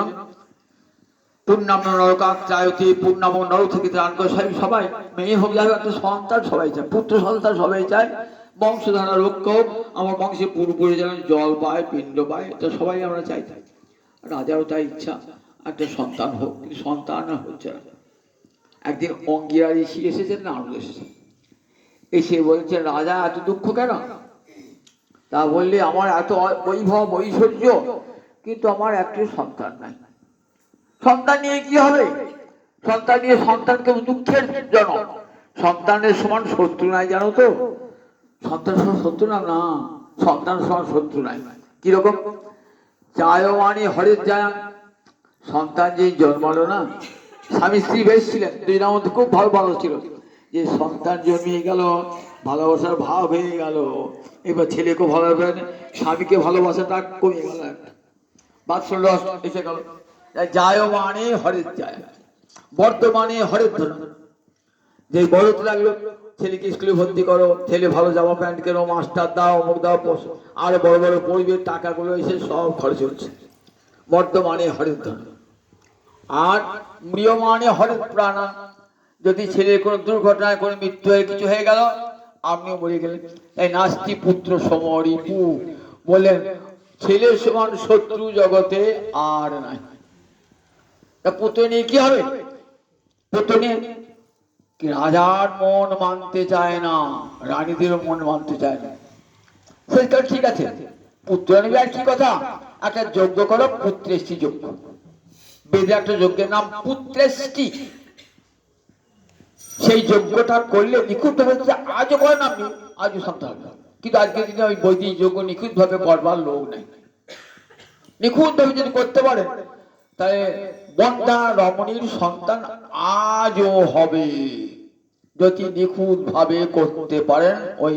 পূর্ণাম নরকাত্রায়তি, পূর্ণাম নরক থেকে ত্রাণ করে। সবাই মেয়ে হোক যাবে, একটা সন্তান সবাই চায়, পুত্র সন্তান সবাই চায়, বংশধারা রক্ষক, আমার বংশে পূর্বপুরুষ যেন জল পায়, পিণ্ড পায়, তো সবাই আমরা চাই। রাজারও তাই ইচ্ছা একটা সন্তান হোক, কিন্তু সন্তান হচ্ছে না। একদিন অঙ্গিরা ঋষি এসেছেন, নারদ এসেছেন, এসে বলছে রাজা এত দুঃখ কেন? তা বললে আমার এত বৈভব ঐশ্বর্য, কিন্তু আমার একটি সন্তান নাই। সন্তান নিয়ে কি হবে? সন্তান নিয়ে, সন্তান কেউ দুঃখের জনক, সন্তানের সমান শত্রু নাই, জানো তো? সন্তান সমান শত্রু না, না, সন্তান সমান শত্রু নাই। কিরকম? জায়মানি হরের জায়া, সন্তান যে জন্মালো না, স্বামী স্ত্রী বেশ ছিলেন, দুজনের মধ্যে খুব ভালো ছিল। যে সন্তান জন্মিয়ে গেল, ভালোবাসার ভাব হয়ে গেল, এবার ছেলেকে ভালোবাসেন, স্বামীকে ভালোবাসাটা কমে গেল, একটা বাৎসল্য এসে গেল। জায়মানে হরের জায়া, বর্তমানে হরের ধরন। যে বড়তে লাগলো, ছেলেকে স্কুলে ভর্তি করো, ছেলে ভালো জামা প্যান্ট কেনো, মাস্টার দাও, অমুক দাও, আর বড় বড় পরিবেশ টাকাগুলো এসে সব খরচ হচ্ছে। বর্তমানে হরের ধন। আর মৃয়মানে হরের প্রাণা, যদি ছেলের কোনো দুর্ঘটনায় কোনো মৃত্যু হয়ে কিছু হয়ে গেল, আপনিও মরে গেলেন। এই নাস্তি পুত্র সমরিপু, বললেন ছেলের সমান শত্রু জগতে আর নাই। তা পুত্র নিয়ে কি হবে? পুত্র নিয়ে কি রাজার মন মানতে চায় না, রানীদের মন মানতে চায় না। সেটা ঠিক আছে, পুত্র নেবে আর কি কথা, একটা যজ্ঞ করো, পুত্রেষ্টি যজ্ঞ। বেদে একটা যজ্ঞের নাম পুত্রেষ্টি। সেই যজ্ঞটা করলে নিখুঁত ভাবে, আজও করেন আপনি, আজও সন্তান হবে। কিন্তু আজকের দিনে ওই বৈদিক যজ্ঞ নিখুঁত ভাবে করবার লোক নেই। নিখুঁত ভাবে যদি করতে পারেন, তাহলে বন্দা রমণীর সন্তান আজও হবে, যদি নিখুঁত ভাবে করতে পারেন ওই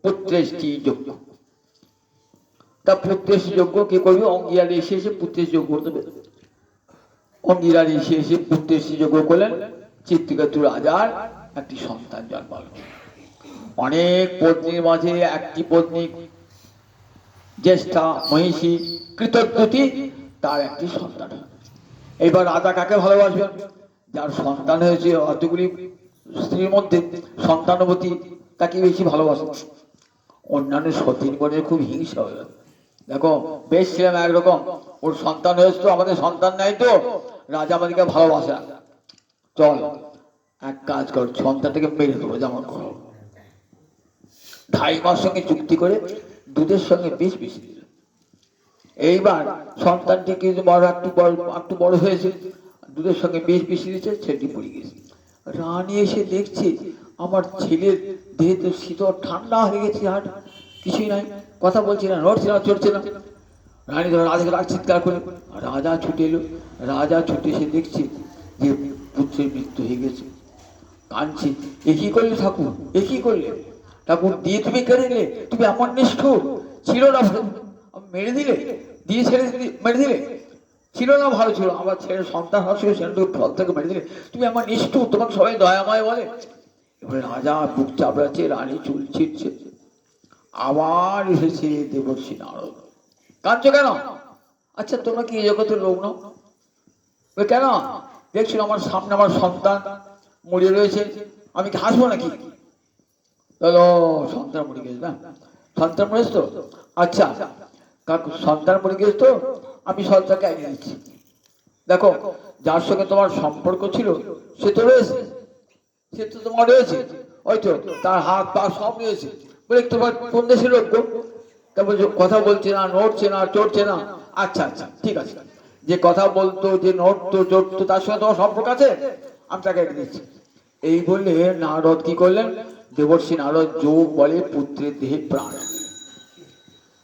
পুত্রেষ্টি যজ্ঞ। তা পুত্রেষ্টি যজ্ঞ কে করবে? অঙ্গিরা ঋষি এসে পুত্রেষ্টি যজ্ঞ করতে হবে। অঙ্গিরা ঋষি এসে পুত্রেষ্টি যজ্ঞ করলেন, চিত্রকেতু রাজার একটি সন্তান জন্মাল। অনেক পত্নীর মাঝে একটি পত্নী জ্যেষ্ঠা মহিষী কৃতজ্ঞতি, তার একটি সন্তান। এইবার রাজা কাকে ভালোবাসবেন? যার সন্তান হয়েছে, অতগুলি স্ত্রীর মধ্যে সন্তানবতী তাকে বেশি ভালোবাসে। অন্যান্য সতীনগণের খুব হিংসা হয়ে গেল। দেখো বেশ ছিলাম একরকম, ওর সন্তান হয়েছে তো, আমাদের সন্তান নাই তো, রাজা আমাদেরকে ভালোবাসে না, চল এক কাজ কর, সন্তানটাকে মেরে দেবো, যেমন করো। ধাইমার সঙ্গে চুক্তি করে দুধের সঙ্গে বিষ মিশিয়ে দিল। এইবার সন্তানটি কিন্তু একটু বড় হয়েছে, দুধের সঙ্গে বিষ মিশিয়ে দিচ্ছে, ছেলেটি পড়ে গেছে। রানী এসে দেখছে আমার ছেলের দেহে তো শীতল ঠান্ডা হয়ে গেছে, আর কিছুই নাই, কথা বলছে না, নড়ছে না, চড়ছে না। রানী ধর রাজাকে রাগ চিৎকার করে, রাজা ছুটে এলো। রাজা ছুটে এসে দেখছে যে পুত্রের মৃত্যু হয়ে গেছে, কাঁদছে। এ কি করলে ঠাকুর, এ কি করলে ঠাকুর, দিয়ে তুমি কেড়ে নিলে, তুমি এমন নিষ্ঠুর, ছিল না মেরে দিলে, দিয়ে ছেড়ে মেরে দিলে, ছিল না ভালো ছিল, আমার ছেলে সন্তান হচ্ছিল সেটা ফল থেকে মেরে দিলে, তুমি আমার নিষ্ঠুর, তোমাকে সবাই দয়াময় বলে। এবারে রাজা বুক চাপড়াচ্ছে, রানী চুল ছিটছে। আবার এসেছে দেবর্ষি নারদ। কাঁদছো কেন? আচ্ছা তোমরা কি এই জগতের লোক নাও? কেন? দেখছিল আমার সামনে আমার সন্তান মরে রয়েছে, আমি কি হাসবো নাকি? বলো সন্তান মরে গেছে না, সন্তান মরেছে তো, আচ্ছা কাকু সন্তান মরে গেছে তো আমি সন্তানকে এগিয়ে দিচ্ছি। দেখো যার সঙ্গে তোমার সম্পর্ক ছিল সে তো রয়েছে, সে তো তোমার রয়েছে, ওই তো তার হাত পা সব রয়েছে, বলে তোমার কোন দেশের লোক গো? তারপর কথা বলছে না, নড়ছে না, চড়ছে না। আচ্ছা আচ্ছা ঠিক আছে, যে কথা বলতো, যে নড়তো চড়তো, তার সঙ্গে তোমার সম্পর্ক আছে, আমি তাকে এগিয়ে দিচ্ছি। এই বললে নারদ কি করলেন? দেবর্ষী নারদ যোগ বলে পুত্রের দেহে প্রাণ,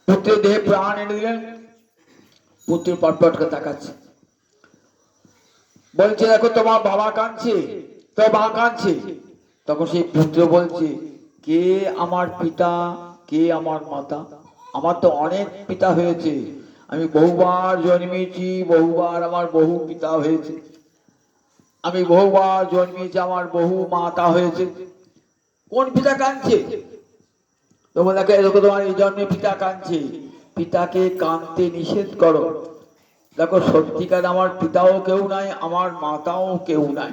পুত্রের দেহে প্রাণ এনে দিলেন। পুত্রের পটপটকে তাকাচ্ছে, বলছে দেখো তোমার বাবা কাঁদছে, তোমার মা কাঁদছে। তখন সেই পুত্র বলছে, কে আমার পিতা, কে আমার মাতা? আমার তো অনেক পিতা হয়েছে, আমি বহুবার জন্মেছি, বহুবার আমার বহু পিতা হয়েছে, আমি বহুবার জন্মেছি, আমার বহু মাতা হয়েছে, কোন পিতা কাঁদছে? তোমার দেখো এরকম তোমার এই জন্মে পিতা কাঁদছে, পিতাকে কাঁদতে নিষেধ করো। দেখো সত্যিকার আমার পিতাও কেউ নাই, আমার মাতাও কেউ নাই,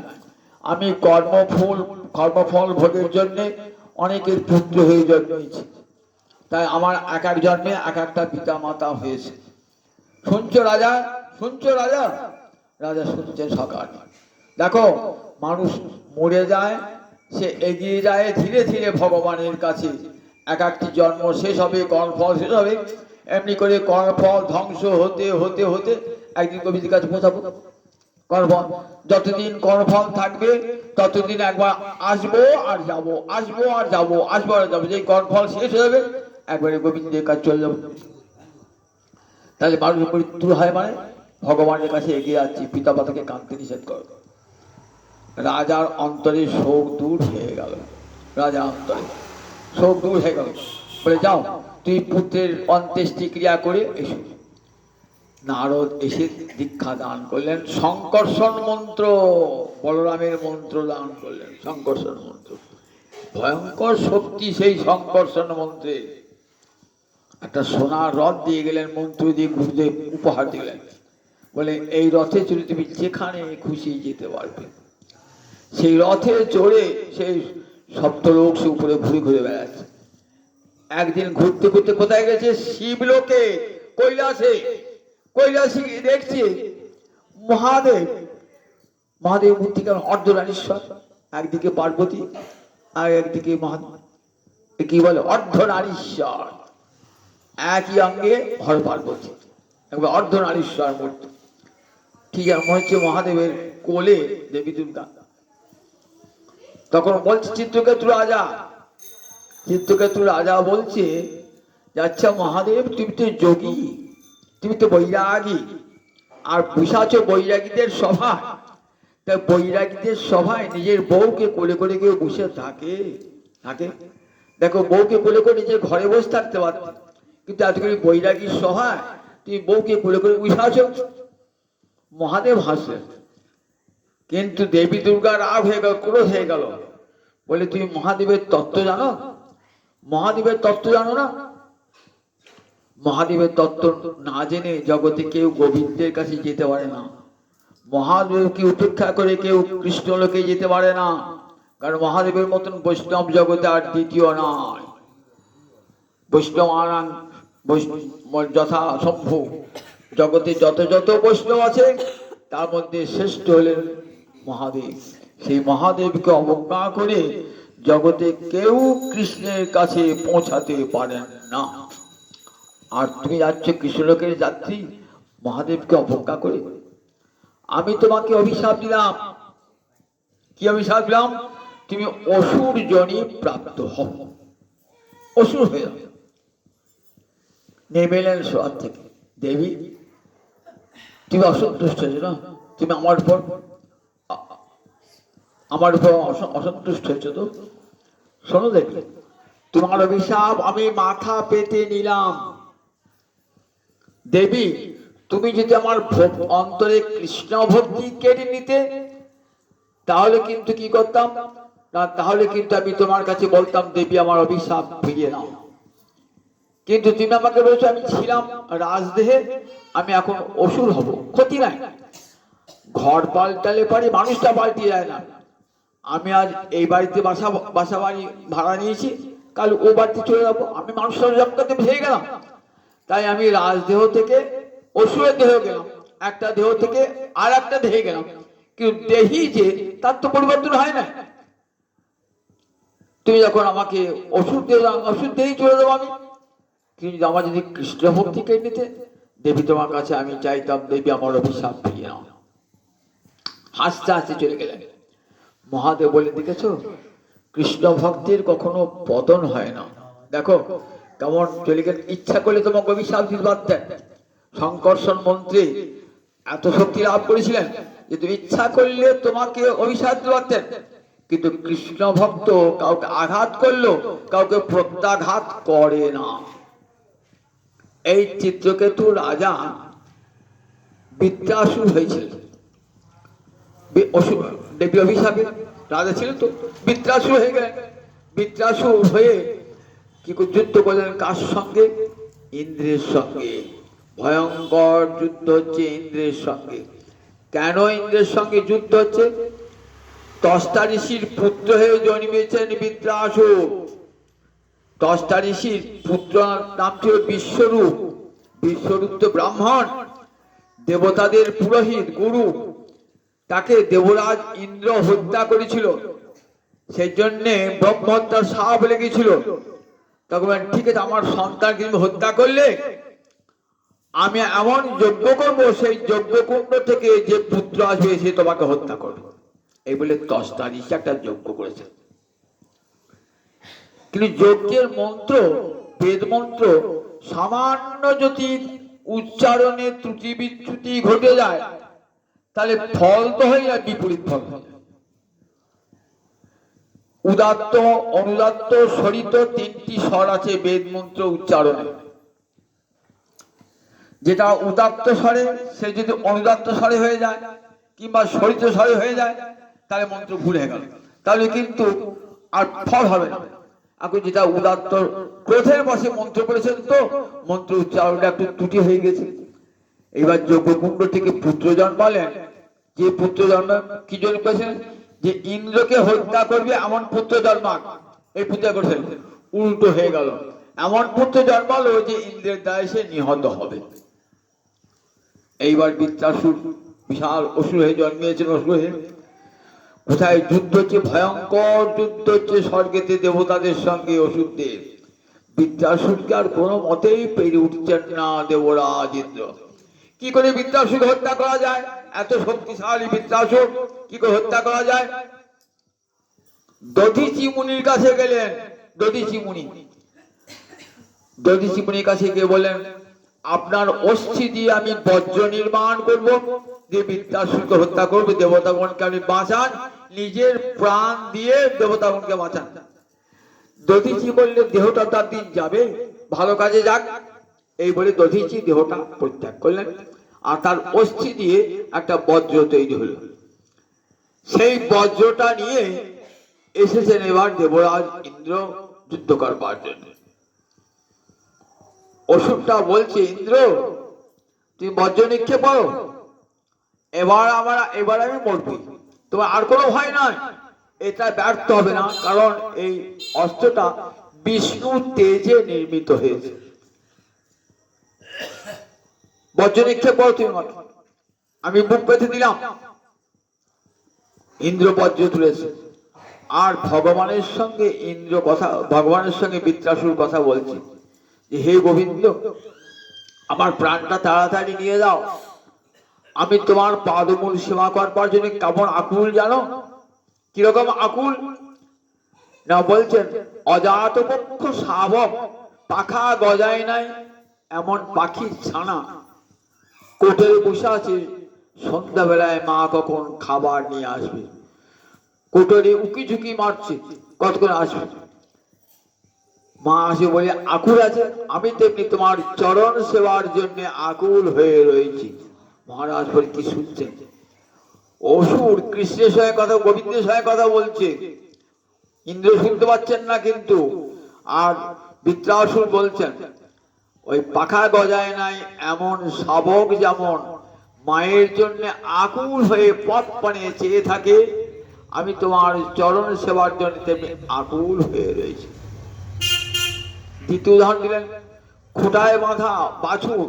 আমি কর্মফল ভোগের জন্য অনেকের পুত্র হয়ে জন্মেছি, তাই আমার এক এক জন্মে এক একটা পিতা মাতা হয়েছে। শুনছো রাজা, শুনছো রাজা? রাজা শুনছে সকাল। দেখো মানুষ মরে যায়, সে এগিয়ে যায় ধীরে ধীরে ভগবানের কাছে, এক একটি জন্ম শেষ হবে, কর্মফল শেষ হবে, এমনি করে কর্মফল ধ্বংস হতে হতে হতে একদিন কবিদের কাছে পৌঁছাবো। কর্মফল যতদিন কর্মফল থাকবে ততদিন একবার আসবো আর যাবো, আসবো আর যাবো, আসবো আর যাবো, যেই কর্মফল শেষ হয়ে যাবে একবারে গোবিন্দের কাছে চলে যাবো। তাহলে মানুষ মৃত্যু হয় মানে ভগবানের কাছে এগিয়ে যাচ্ছি, পিতা মাতাকে কাঁদতে নিষেধ করো। রাজার অন্তরে শোক দূর হয়ে গেল, রাজা অন্তরে শোক দূর হয়ে গেল, বলে যাও তুই পুত্রের অন্ত্যেষ্টি ক্রিয়া করে এসো। নারদ এসে দীক্ষা দান করলেন, সংকর্ষণ মন্ত্র, বলরামের মন্ত্র দান করলেন, সংকর্ষণ মন্ত্র, ভয়ঙ্কর শক্তি সেই সংকর্ষণ মন্ত্রে। একটা সোনার রথ দিয়ে গেলেন, মন্ত্র দিয়ে গুরুদেব উপহার দিলেন, বলে এই রথে চড়ে তুমি যেখানে খুশি যেতে পারবে। সেই রথে চড়ে সেই সপ্তলোক সে উপরে ঘুরে ঘুরে বেড়াচ্ছে। একদিন ঘুরতে ঘুরতে কোথায় গেছে? শিবলোকে, কৈলাসে। কৈলাসে দেখছে মহাদেব, মহাদেব মূর্তিকে অর্ধনারীশ্বর, একদিকে পার্বতী আর একদিকে মহাদেব, কি বলে অর্ধনারীশ্বর, একই অঙ্গে হর পার্বতী, একবার অর্ধনারীশ্বর মূর্তি। ঠিক আছে, মনে হচ্ছে মহাদেবের কোলে দেবী দুর্গা। তখন বলছে চিত্রকেতু রাজা, চিত্রকেতু রাজা বলছে আচ্ছা মহাদেব তুমি তো যোগী, তুমি তো বৈরাগী, আর বসেছ বৈরাগীদের সভা, তাই বৈরাগীদের সভায় নিজের বউকে কোলে করে কেউ বসে থাকে? থাকে? দেখো বউকে কোলে করে নিজের ঘরে বসে থাকতে পারত, কিন্তু এতগুলি বৈরাগীর সভায় তুমি বউকে কোলে করে বসে আছো। মহাদেব হাসলেন, কিন্তু দেবী দুর্গা রাগ হয়ে গেল, ক্রোধ হয়ে গেল, বলে তুমি মহাদেবের তত্ত্ব জানো? মহাদেবের তত্ত্ব জানো না? মহাদেবের তত্ত্ব না জেনে জগতে কেউ গোবিন্দের কাছে যেতে পারে না, মহাদেবকে উপেক্ষা করে কেউ কৃষ্ণ লোকে যেতে পারে না, কারণ মহাদেবের মতন বৈষ্ণব জগতে আর দ্বিতীয় নয়। বৈষ্ণব আনাং যথা সম্ভব, জগতে যত যত বৈষ্ণব আছে তার মধ্যে শ্রেষ্ঠ হলেন মহাদেব। সেই মহাদেবকে অবজ্ঞা করে জগতে কেউ কৃষ্ণের কাছে পৌঁছাতে পারেন না। আর তুমি যাচ্ছ কৃষ্ণলোকের যাত্রী, মহাদেবকে অবজ্ঞা করে। আমি তোমাকে অভিশাপ দিলাম। কি অভিশাপ দিলাম? তুমি অসুর জনি প্রাপ্ত হও, অসুর হয়ে যাও। নেমে এলেন স্বর থেকে, দেবী তুমি অসন্তুষ্ট হয়েছো না, তুমি আমার উপর অসন্তুষ্ট হয়েছো তো, শোনো দেখলে তোমার অভিশাপ আমি মাথা পেতে নিলাম। দেবী তুমি যদি আমার অন্তরে কৃষ্ণ ভক্তি কেড়ে নিতে তাহলে কিন্তু কি করতাম না, তাহলে কিন্তু আমি তোমার কাছে বলতাম দেবী আমার অভিশাপ ফিরিয়ে নাও। কিন্তু তুমি আমাকে বলছো আমি ছিলাম রাজদেহে, আমি এখন অসুর হব, ক্ষতি নাই। ঘর পাল্টালে পারে মানুষটা পাল্টে যায় না, আমি আজ এই বাড়িতে বাসা বাড়ি ভাড়া নিয়েছি, কাল ও বাড়িতে চলে যাবো, আমি মানুষের জন্ম করতে ভেঙে গেলাম। তাই আমি রাজদেহ থেকে অসুরের দেহ গেলাম, একটা দেহ থেকে আর একটা দেহে গেলাম, কিন্তু দেহি যে তার তো পরিবর্তন হয় না। তুমি যখন আমাকে ওষুধ দিলাম, ওষুধ দিয়েই চলে যাবো আমি। কিন্তু আমার যদি কৃষ্ণ ভক্তি কেড়ে নিতে, দেবী তোমার কাছে আমি চাইতাম, দেবী আমার অভিশাপ ফিরিয়ে নাও। হাসতে হাসতে চলে গেলেন। মহাদেব বলে, দেখেছো কৃষ্ণ ভক্তির কখনো পতন হয় না। দেখো কেমন চলে গেলেন। ইচ্ছা করলে তোমাকে অভিশাপ দিতে পারতেন। সংকর্ষণ মন্ত্রী এত শক্তি লাভ করেছিলেন যে তুমি ইচ্ছা করলে তোমাকে অভিশাপ দিতে পারতেন, কিন্তু কৃষ্ণ ভক্ত কাউকে আঘাত করলো, কাউকে প্রত্যাঘাত করে না। এই চিত্রকেতু রাজা বৃত্রাসুর হয়েছিল, দেবী অভিশাপে রাজা ছিল তো, বৃত্রাসুর হয়ে গেলেন। বৃত্রাসুর হয়ে কি যুদ্ধ করলেন কার সঙ্গে? ইন্দ্রের সঙ্গে। ভয়ঙ্কর যুদ্ধ হচ্ছে ইন্দ্রের সঙ্গে। কেন ইন্দ্রের সঙ্গে যুদ্ধ হচ্ছে? ত্বষ্টা ঋষির পুত্র হয়ে জন্মেছেন বৃত্রাসুর। ত্বষ্টা ঋষির পুত্র নাম ছিল বিশ্বরূপ। বিশ্বরূপ তো ব্রাহ্মণ, দেবতাদের পুরোহিত গুরু। তাকে দেবরাজ ইন্দ্র হত্যা করেছিল, সেই জন্যে ব্রহ্মহত্যার সাপ লেগেছিল। তখন ঠিক আছে, আমার সন্তানকে তুমি হত্যা করলে, আমি এমন যজ্ঞ করবো, সেই যজ্ঞকুণ্ড থেকে যে পুত্র আসবে সে তোমাকে হত্যা করবে। এই বলে ত্বষ্টা ঋষি একটা যজ্ঞ করেছে। কিন্তু যজ্ঞের মন্ত্র, বেদ মন্ত্র সামান্য যদি উচ্চারণে ত্রুটি বিচ্যুতি ঘটে যায়, তাহলে ফল তো হয়ে যায় বিপরীত ফল। উদাত্ত, অনুদাত্ত, সরিত তিনটি স্বর আছে বেদ মন্ত্র উচ্চারণে। যেটা উদাত্ত স্বরে সে যদি অনুদাত্ত স্বরে হয়ে যায় কিংবা সরিত স্বরে হয়ে যায়, তাহলে মন্ত্র ভুল হয়ে গেল, তাহলে কিন্তু আর ফল হবে না। এখন যেটা উদাত্ত, ক্রোধের বশে মন্ত্র করেছেন তো মন্ত্র উচ্চারণটা একটু ত্রুটি হয়ে গেছে। এবার যজ্ঞকুণ্ড থেকে পুত্র জন্মালেন। যে পুত্র জন্ম কি জন্য করেছেন? যে ইন্দ্রকে হত্যা করবে এমন পুত্র জন্মাক, এই পুত্র করেছেন। উল্টো হয়ে গেল, এমন পুত্র জন্মালো যে ইন্দ্রের দ্বারা সে নিহত হবে। এইবার বৃত্রাসুর বিশাল অসুর হয়ে জন্মিয়েছেন। অসুর হয়ে কোথায় যুদ্ধ হচ্ছে, ভয়ঙ্কর যুদ্ধ হচ্ছে স্বর্গেতে দেবতাদের সঙ্গে অসুরদের। বৃত্রাসুরকে আর কোনো মতেই পেরে উঠছেন না দেবরাজ ইন্দ্র। কি করে বৃত্রাসুর হত্যা করা যায়? এত শক্তিশালী বৃত্রাসুর কি করে হত্যা করা যায়? দধিচি মুনির কাছে গেলেন। দধিচি মুনি, দধিচি মুনির কাছে গিয়ে বলেন, আপনার অস্থি দিয়ে আমি বজ্র নির্মাণ করব, যে বৃত্রাসুরকে হত্যা করবে, দেবতাগণকে আপনি বাঁচান, নিজের প্রাণ দিয়ে দেবতাগণকে বাঁচান। দধিচি বললে, দেহটা তার দিন যাবে, ভালো কাজে যাক। এই বলে দধিচি দেহটা পরিত্যাগ করলেন, আর তার অস্থি দিয়ে একটা বজ্র তৈরি হলো। সেই বজ্রটা নিয়ে এসেছেন এবার দেবরাজ ইন্দ্র যুদ্ধ করবার জন্য। অসুরটা বলছে, ইন্দ্র তুমি বজ্র নিক্ষেপ করো, এবার আমি মরবো, তোমার আর কোনো ভয় নয়, এটা ব্যর্থ হবে না, কারণ এই অস্ত্রটা বিষ্ণু তেজে নির্মিত হয়েছে। বজ্র নিক্ষেপ করো তুমি, আমি মুখ পেতে দিলাম। ইন্দ্র বজ্র তুলেছে, আর ভগবানের সঙ্গে ভগবানের সঙ্গে বৃত্রাসুর কথা বলছে যে, হে গোবিন্দ, আমার প্রাণটা তাড়াতাড়ি নিয়ে যাও, আমি তোমার পাদমূল সেবা করবার জন্য কেমন আকুল জানো? কিরকম আকুল না, বলছেন অজাত পক্ষ শাবক, পাখা গজায় নাই এমন পাখির ছানা কোটরে বসে আছে, সন্ধ্যাবেলায় মা কখন খাবার নিয়ে আসবে, কোটরে উকি ঝুঁকি মারছে, কতক্ষণ আসবে। মা আসে বলে আকুল আছে, আমি তেমনি তোমার চরণ সেবার জন্য আকুল হয়ে রয়েছি। মহারাজ বলে, কি শুনছেন? অসুর কৃষ্ণের সঙ্গে কথা, গোবিন্দের সঙ্গে কথা বলছে, ইন্দ্র শুনতে পাচ্ছেন না কিন্তু। আর বৃত্রাসুর বলছেন, ওই পাখা গজায় নাই এমন শাবক যেমন মায়ের জন্য আকুল হয়ে পথ পানে চেয়ে থাকে, আমি তোমার চরণ সেবার জন্য তেমনি আকুল হয়ে রয়েছি। দ্বিতীয় উদাহরণ দিলেন, খুঁটায় বাঁধা বাছুর,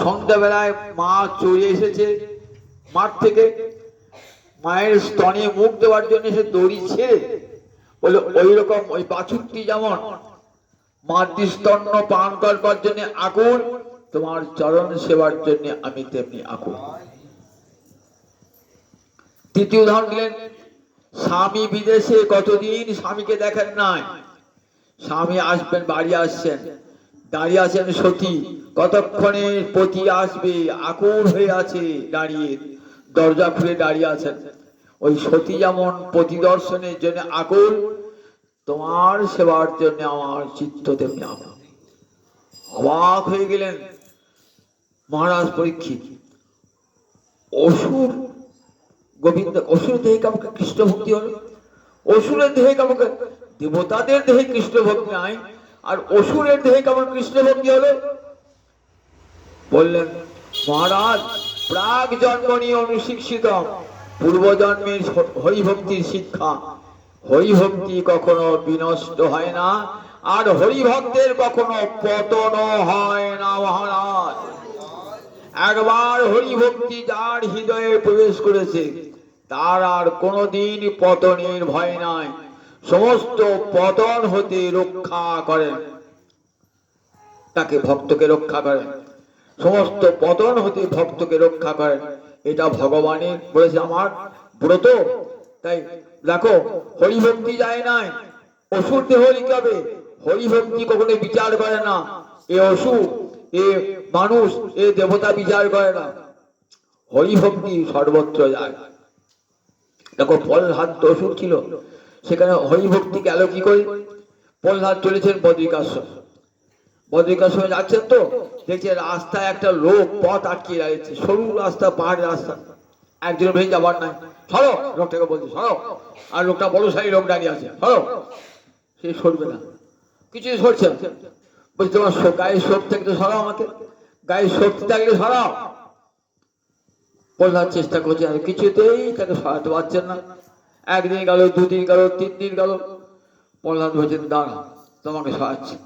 সন্ধ্যাবেলায় মা চলে এসেছে মাঠ থেকে, মায়ের স্তনে মুখ দেওয়ার জন্য সে দড়ি ছেড়ে বলে, ওই রকম ওই বাছুরটি যেমন মাতৃস্তন্য পান করবার জন্য আকুল, তোমার চরণ সেবার জন্য আমি তেমনি আকুল। তৃতীয় উদাহরণ দিলেন, স্বামী বিদেশে কতদিন স্বামীকে দেখেন নাই, স্বামী আসবেন, বাড়ি আসছেন, দাঁড়িয়ে আছেন সতী, কতক্ষণে পতি আসবে, আকুল হয়ে আছে দাঁড়িয়ে, দরজা খুলে দাঁড়িয়ে আছেন। ওই সতী যেমন পতি দর্শনের জন্য আকুল, তোমার সেবার জন্য আমার চিত্ত তেমনি আকুল। অবাক হয়ে গেলেন মহারাজ পরীক্ষিত। অসুর গোবিন্দ, অসুর দেহে কাউকে কৃষ্ণ ভক্তি হলো, অসুরের দেহে কাউকে, দেবতাদের দেহে কৃষ্ণ ভক্তি নাই, আর অসুরের দেহে কেমন কৃষ্ণ ভক্তি হলো? বললেন, মহারাজ প্রাগ জন্মনি অনুশিক্ষিত, পূর্বজন্মের হরিভক্তির শিক্ষা, হরিভক্তি কখনো বিনষ্ট হয় না, আর হরিভক্তের কখনো পতন হয় না। মহারাজ একবার হরিভক্তি যার হৃদয়ে প্রবেশ করেছে, তার আর কোনোদিন পতনের ভয় নাই, সমস্ত পতন হতে রক্ষা করেন, তাকে ভক্তকে রক্ষা করেন, সমস্ত পতন হতে ভক্তকে রক্ষা করেন। এটা ভগবানের বলেছে আমার ব্রত। তাই দেখো, হরিভক্তি যায় নাই, অসুর দেহ লিখাবে, হরিভক্তি কখনো বিচার করে না, এ অসুর, এ মানুষ, এ দেবতা বিচার করে না, হরিভক্তি সর্বত্র যায়। দেখো প্রহ্লাদ তো অসুর ছিল, সেখানে হরিভক্তি গেল কি করে? প্রহ্লাদ চলেছেন বদ্রিকাশ্রম, বদ্রিকাশ্রমে যাচ্ছেন তো দেখছে রাস্তায় একটা লোক পথ আটকিয়ে দাঁড়িয়েছে, সরু রাস্তা, পাহাড়ের রাস্তা, একজন ভেঙে যাবার নাই, সরো, লোকটাকে বলছে সরো, আর লোকটা বলশালী লোক দাঁড়িয়ে আছে, সরো, সে সরবে না, কিছু সরছে না, বলছে তোমার গায়ে শোক থাকলে সরাও, আমাকে গায়ে শক্তি থাকলে সরাও। প্রহ্লাদ চেষ্টা করছে, আর কিছুতেই তাকে সরাতে পারছেন না। একদিন গেল, দুদিন গেল, 3 দিন গেল, প্রহ্লাদ বলছেন দাঁড়া, তোমাকে সরাচ্ছি।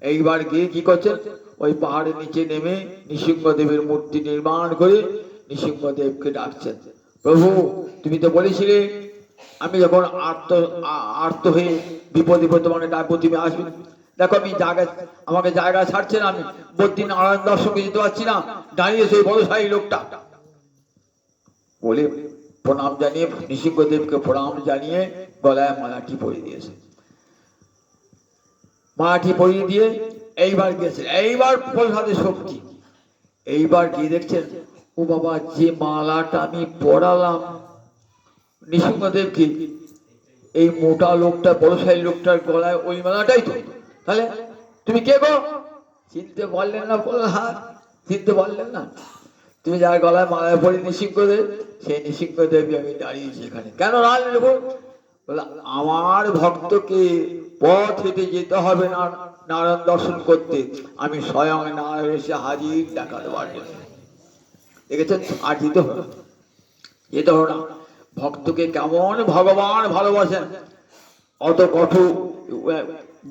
এইবার গিয়ে কি করছেন, ওই পাহাড়ের নিচে নেমে নৃসিংহদেবের মূর্তি নির্মাণ করে নৃসিংহদেবকে ডাকছেন, প্রভু তুমি তো বলেছিলে আমি যখন আর্ত হয়ে বিপদে তোমাকে ডাকবো তুমি আসবে, দেখো আমি জায়গায়, আমাকে জায়গা ছাড়ছে না, আমি বদ্রী নারায়ণ দর্শনকে যেতে পারছি না, দাঁড়িয়ে সেই বড়শালী লোকটা বলে প্রণাম জানিয়ে, নৃসিংহদেবকে প্রণাম জানিয়ে গলায় মালাটি পরিয়ে দিয়েছে। মাটি পরিয়ে দিয়ে এইবার গেছে, এইবার প্রহ্লাদের শক্তি, এইবার গিয়ে দেখছেন ও বাবা, যে মালাটা আমি পড়ালাম নৃসিংহদেবকে, এই মোটা লোকটা, বড়শালী লোকটার গলায় ওই মালাটাই তো, তাহলে তুমি কে গো? চিনতে পারলেন না প্রহ্লাদ, চিনতে পারলেন না? তুমি যার গলায় মালায় পড়ি নৃসিংহদেব, সেই নৃসিংহদেবী আমি দাঁড়িয়েছি এখানে। কেন রাখলেন? আমার ভক্তকে পথ হেঁটে যেতে হবে না নারায়ণ দর্শন করতে, আমি স্বয়ং নারায়ণ এসে হাজির দেখা দেওয়ার জন্য। দেখেছেন, আর যেতে হবে, যেতে হবে না। ভক্তকে কেমন ভগবান ভালোবাসেন, অত কঠোর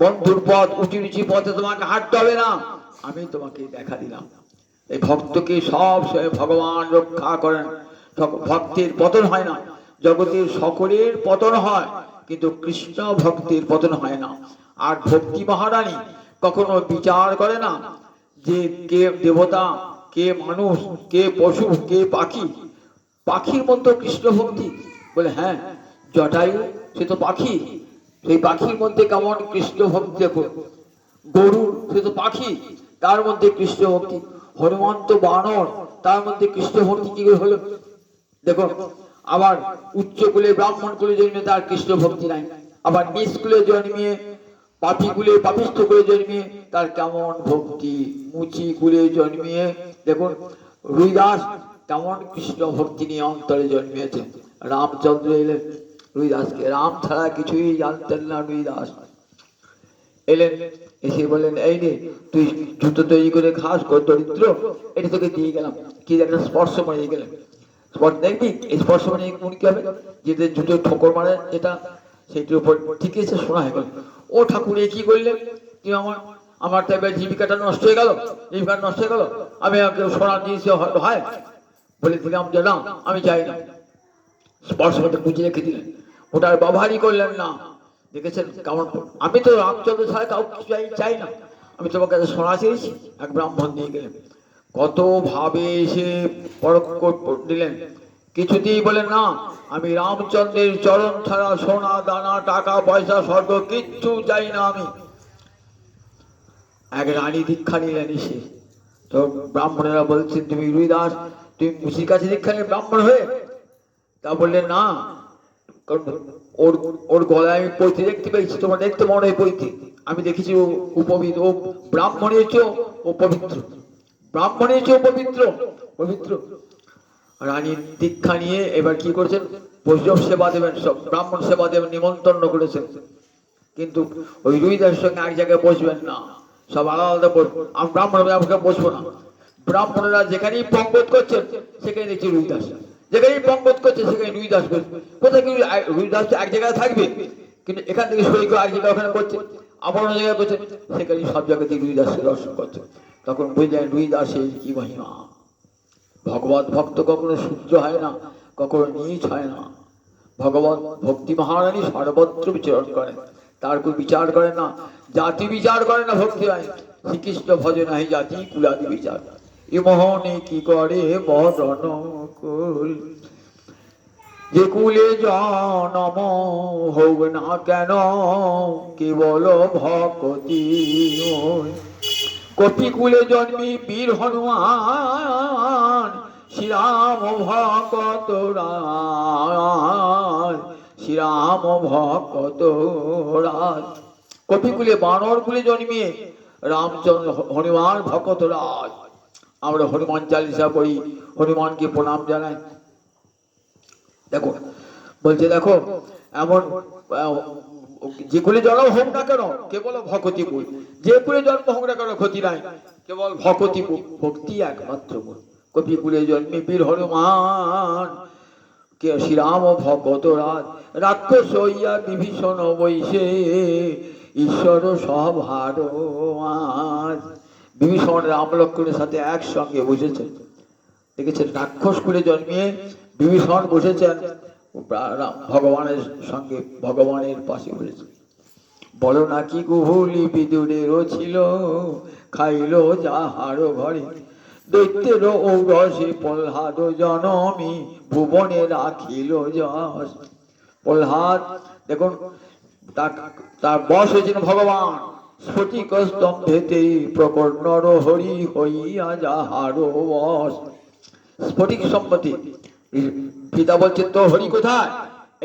বন্ধুর পথ, উঁচু নিচু পথে তোমাকে হাঁটতে হবে না, আমি তোমাকে দেখা দিলাম। এই ভক্তকে সব সময় ভগবান রক্ষা করেন, ভক্তের পতন হয় না, জগতের সকলের পতন হয়, কিন্তু কৃষ্ণ ভক্তির পতন হয় না। আর ভক্তি মহারানী কখনো বিচার করে না যে কে দেবতা, কে মানুষ, কে পশু, কে পাখি। পাখির মধ্যে কৃষ্ণ ভক্তি, বলে হ্যাঁ জটায়ু সে তো পাখি, সেই পাখির মধ্যে কেমন কৃষ্ণ ভক্তি। দেখো গরু সে তো পাখি, তার মধ্যে কৃষ্ণ ভক্তি। হনুমান তো বানর, তার মধ্যে কৃষ্ণ ভক্তি কি করে হলো? দেখো, আবার উচ্চ কুলে ব্রাহ্মণ কুলে জন্মে তার কৃষ্ণ ভক্তি নাই, আবার নিচ কুলে জন্মিয়ে পাপি কুলে, পাপিষ্ঠ কুলে জন্মিয়ে তার কেমন ভক্তি। মুচি কুলে জন্মিয়ে দেখুন রুইদাস কেমন কৃষ্ণ ভক্তি নিয়ে অন্তরে জন্মিয়েছে। রামচন্দ্র এলেন রুইদাসকে, রাম ছাড়া কিছুই জানতেন না রুইদাস। এলেন, এসে বললেন এই রে তুই জুতো তৈরি করে খাস, দরিদ্র, এটা তোকে দিয়ে গেলাম। কি একটা স্পর্শ মরে গেলেন, দেখবি স্পর্শ মানে উনি কি হবে, যেটা জুতো ঠোকর মারে যেটা, সেইটির উপর ঠিক আছে শোনা হয়ে গেল। ও ঠাকুর এ কি করলেন, তুই আমার আমার তো এবার জীবিকাটা নষ্ট হয়ে গেল, জীবিকা নষ্ট হয়ে গেল, আমি সোনার জিনিস হয় বলে দিলাম যে না আমি চাই না, স্পর্শ করতে বুঝে রেখে দিলেন, ওটার ব্যবহারই করলেন না। দেখেছেন কেমন, আমি তো রামচন্দ্র ছাড়া কাউকে চাই না, আমি তোমার কাছে সোনা চেয়েছি, এক ব্রাহ্মণ নিয়ে গেলেন, কত ভাবে এসে পরখ দিলেন, কিছুতেই বলেন না, আমি রামচন্দ্রের চরণ ছাড়া সোনা দানা টাকা পয়সা স্বর্গ কিচ্ছু চাই না আমি। এক রানী দীক্ষা নিলেন এসে, তো ব্রাহ্মণেরা বলছেন তুমি রুইদাস, তুমি মুসির কাছে দীক্ষা নিলে ব্রাহ্মণ হয়ে, তা বললেন না, ওর ওর গলায় আমি পৈতে দেখতে পেয়েছি, তোমার দেখতে মনে হয় পৈতে, আমি দেখেছি ও উপবিত, ও ব্রাহ্মণের চেয়েও ও পবিত্র, ব্রাহ্মণের চেয়েও পবিত্র পবিত্র। রানীর দীক্ষা নিয়ে এবার কি করেছেন, বৈষ্ণব সেবা দেবেন, সব ব্রাহ্মণ সেবা দেবেন, নিমন্ত্রণ করেছেন, কিন্তু ওই রুইদাসের সঙ্গে এক জায়গায় বসবেন না, সব আলাদা আলাদা বসবেন, আমি ব্রাহ্মণ বসবো না। ব্রাহ্মণেরা যেখানেই পঙ্গত করছেন সেখানে দেখছি রুইদাস, যেখানেই পঙ্গত করছে সেখানে রুইদাস করছে, কোথায় কি রুইদাস এক জায়গায় থাকবে, কিন্তু এখান থেকে সই করে এক জায়গায় ওখানে করছে, আবার অন্য জায়গায় করছে, সেখানে সব জায়গাতে রুইদাসকে দর্শন করছে। তখন বুঝলেন রুইদাসের কি মহিমা, ভগবত ভক্ত কখনো সূর্য হয় না, কখনো নীচ হয় না, ভগবত ভক্তি মহারানী সর্বত্র বিচরণ করেন, তার কোনো বিচার করেন না, জাতি বিচার করে না, ভক্তি হয়, শ্রীকৃষ্ণ ভজে নাহি জাতি কুলাদি বিচার, এ মোহনে কি করে বরণ কুল, যে কুলে জনম হোক না কেন কেবল ভক্তি, কপিকুলে জন্মি বীর হনুমান, শ্রীরাম ভকত রাজ, শ্রীরাম ভকত রাজ, কপিকুলে বানর কুলে জন্মিয়ে রামচন্দ্র হনুমান ভকত রাজ। আমরা হনুমান চালিসা পড়ি, হনুমানকে প্রণাম জানাই। দেখো বলছে, দেখো এমন যে কুলে জন্ম হোক না কেন কেবল ভকতি কুল, যে কুলে জন্ম হোক না কেন ক্ষতি নাই, কেবল ভকতি ভক্তি একমাত্র মূল। কপি কুলে জন্মে বীর হনুমান, কে শ্রীরাম ভগত রাজ, রাক্ষস হইয়া বিভীষণ বৈশে ঈশ্বর সভার আজ। বিভীষণ রাম লক্ষ্মণের সাথে একসঙ্গে বসেছেন, দেখেছেন রাক্ষস কুলে জন্মিয়ে বিভীষণ বসেছেন ভগবানের সঙ্গে, ভগবানের পাশে বসেছেন। বলো নাকি গুহুলি বিদুরেরও ছিল, খাইল যাহার ঘরে, দৈত্যের ঔরসে প্রহ্লাদ জনমী, ভুবনে রাখিল যশ। প্রহ্লাদ দেখুন তার বশ হয়েছেন ভগবান, স্ফটিক স্তম্ভেতে প্রকট নর হরি হইয়া যাহার বশ। স্ফটিক সম্পত্তি, পিতা বলছেন তো হরি কোথায়,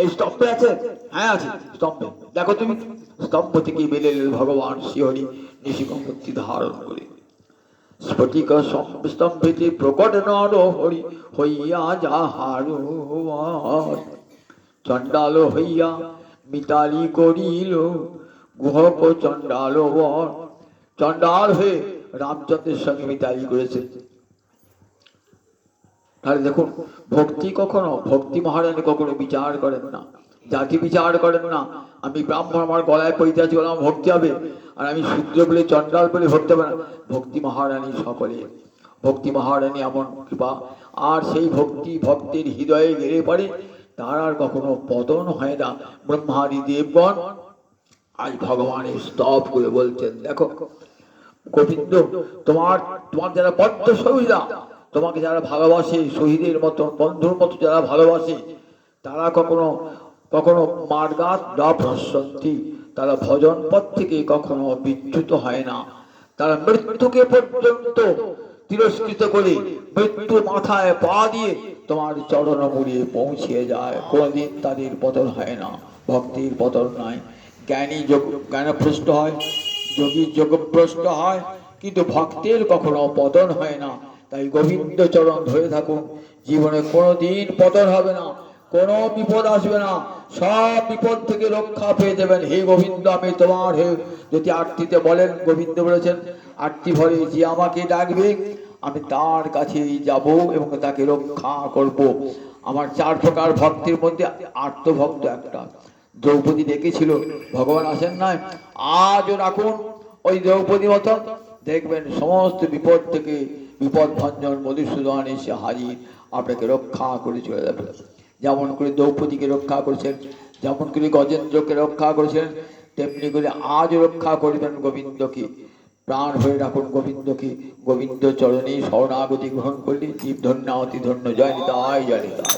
এই স্তম্ভে আছে, হ্যাঁ আছে স্তম্ভে, দেখো তুমি, স্তম্ভ থেকে বেলে ভগবান শ্রীহরি নিশিকম্পত্তি ধারণ করে, স্ফটিক স্তম্ভেতে প্রকট নর হরি হইয়া যাহার বশ। চণ্ডাল হইয়া মিতালি করিল গুহক চণ্ডাল বর, চণ্ডাল হয়ে রামচন্দ্রের সঙ্গে মিতালি করেছে। তাহলে দেখুন ভক্তি কখনো, ভক্তি মহারানী কখনো বিচার করেন না, জাতি বিচার করেন না, আমি ব্রাহ্মণ আমার গলায় পৈতে আছি বলে আমার ভক্তি হবে, আর আমি শূদ্র বলে চণ্ডাল বলে ভক্তি হবে না। ভক্তি মহারানী সকলে, ভক্তি মহারানী এমন কৃপা, আর সেই ভক্তি ভক্তের হৃদয়ে গেড়ে পড়ে, তার আর কখনো পতন হয় না। ব্রহ্মাদি দেবগণ আজ ভগবানের স্তব করে বলছেন, দেখো গোবিন্দ তোমার তোমার যারা বদ্ধ সহিদা, তোমাকে যারা ভালোবাসে, শহীদের মতো বন্ধুর মতো যারা ভালোবাসে, তারা কখনো কখনো মার্গাত না ভ্রসন্তি, তারা ভজন পথ থেকে কখনো বিচ্যুত হয় না, তারা মৃত্যুকে পর্যন্ত তিরস্কৃত করে মৃত্যু মাথায় পা দিয়ে তোমার চরণ মুড়িয়ে পৌঁছিয়ে যায়, কোনদিন তাদের পতন হয় না, ভক্তির পতন নয়। জ্ঞানী জ্ঞানভ্রষ্ট হয়, যোগী যোগভ্রষ্ট হয়, কিন্তু ভক্তের কখনো পতন হয় না। তাই গোবিন্দ চরণ ধরে থাকুন, জীবনে কোনোদিন পতন হবে না, কোনো বিপদ আসবে না, সব বিপদ থেকে রক্ষা পেয়ে যাবেন। হে গোবিন্দ আমি তোমার, হে যদি আরতিতে বলেন, গোবিন্দ বলেছেন আরতি ভরে যে আমাকে ডাকবে আমি তার কাছেই যাব এবং তাকে রক্ষা করব। আমার 4 প্রকার ভক্তির মধ্যে আর্তভক্ত একটা। দ্রৌপদী ডেকেছিল, ভগবান আসেন নাই, আজও রাখুন ওই দ্রৌপদী মতন, দেখবেন সমস্ত বিপদ থেকে বিপদ ভঞ্জন মধুসূদন এসে হাজির, আপনাকে রক্ষা করে চলে যাবে। যেমন করে দ্রৌপদীকে রক্ষা করেছেন, যেমন করে গজেন্দ্রকে রক্ষা করেছেন, তেমনি করে আজও রক্ষা করবেন গোবিন্দকে। প্রাণ হয়ে রাখুন গোবিন্দকে। গোবিন্দ চরণে শরণাগতি গ্রহণ করলে জীব ধন্য অতি ধন্য। জয় নিতাই, জয় নিতাই।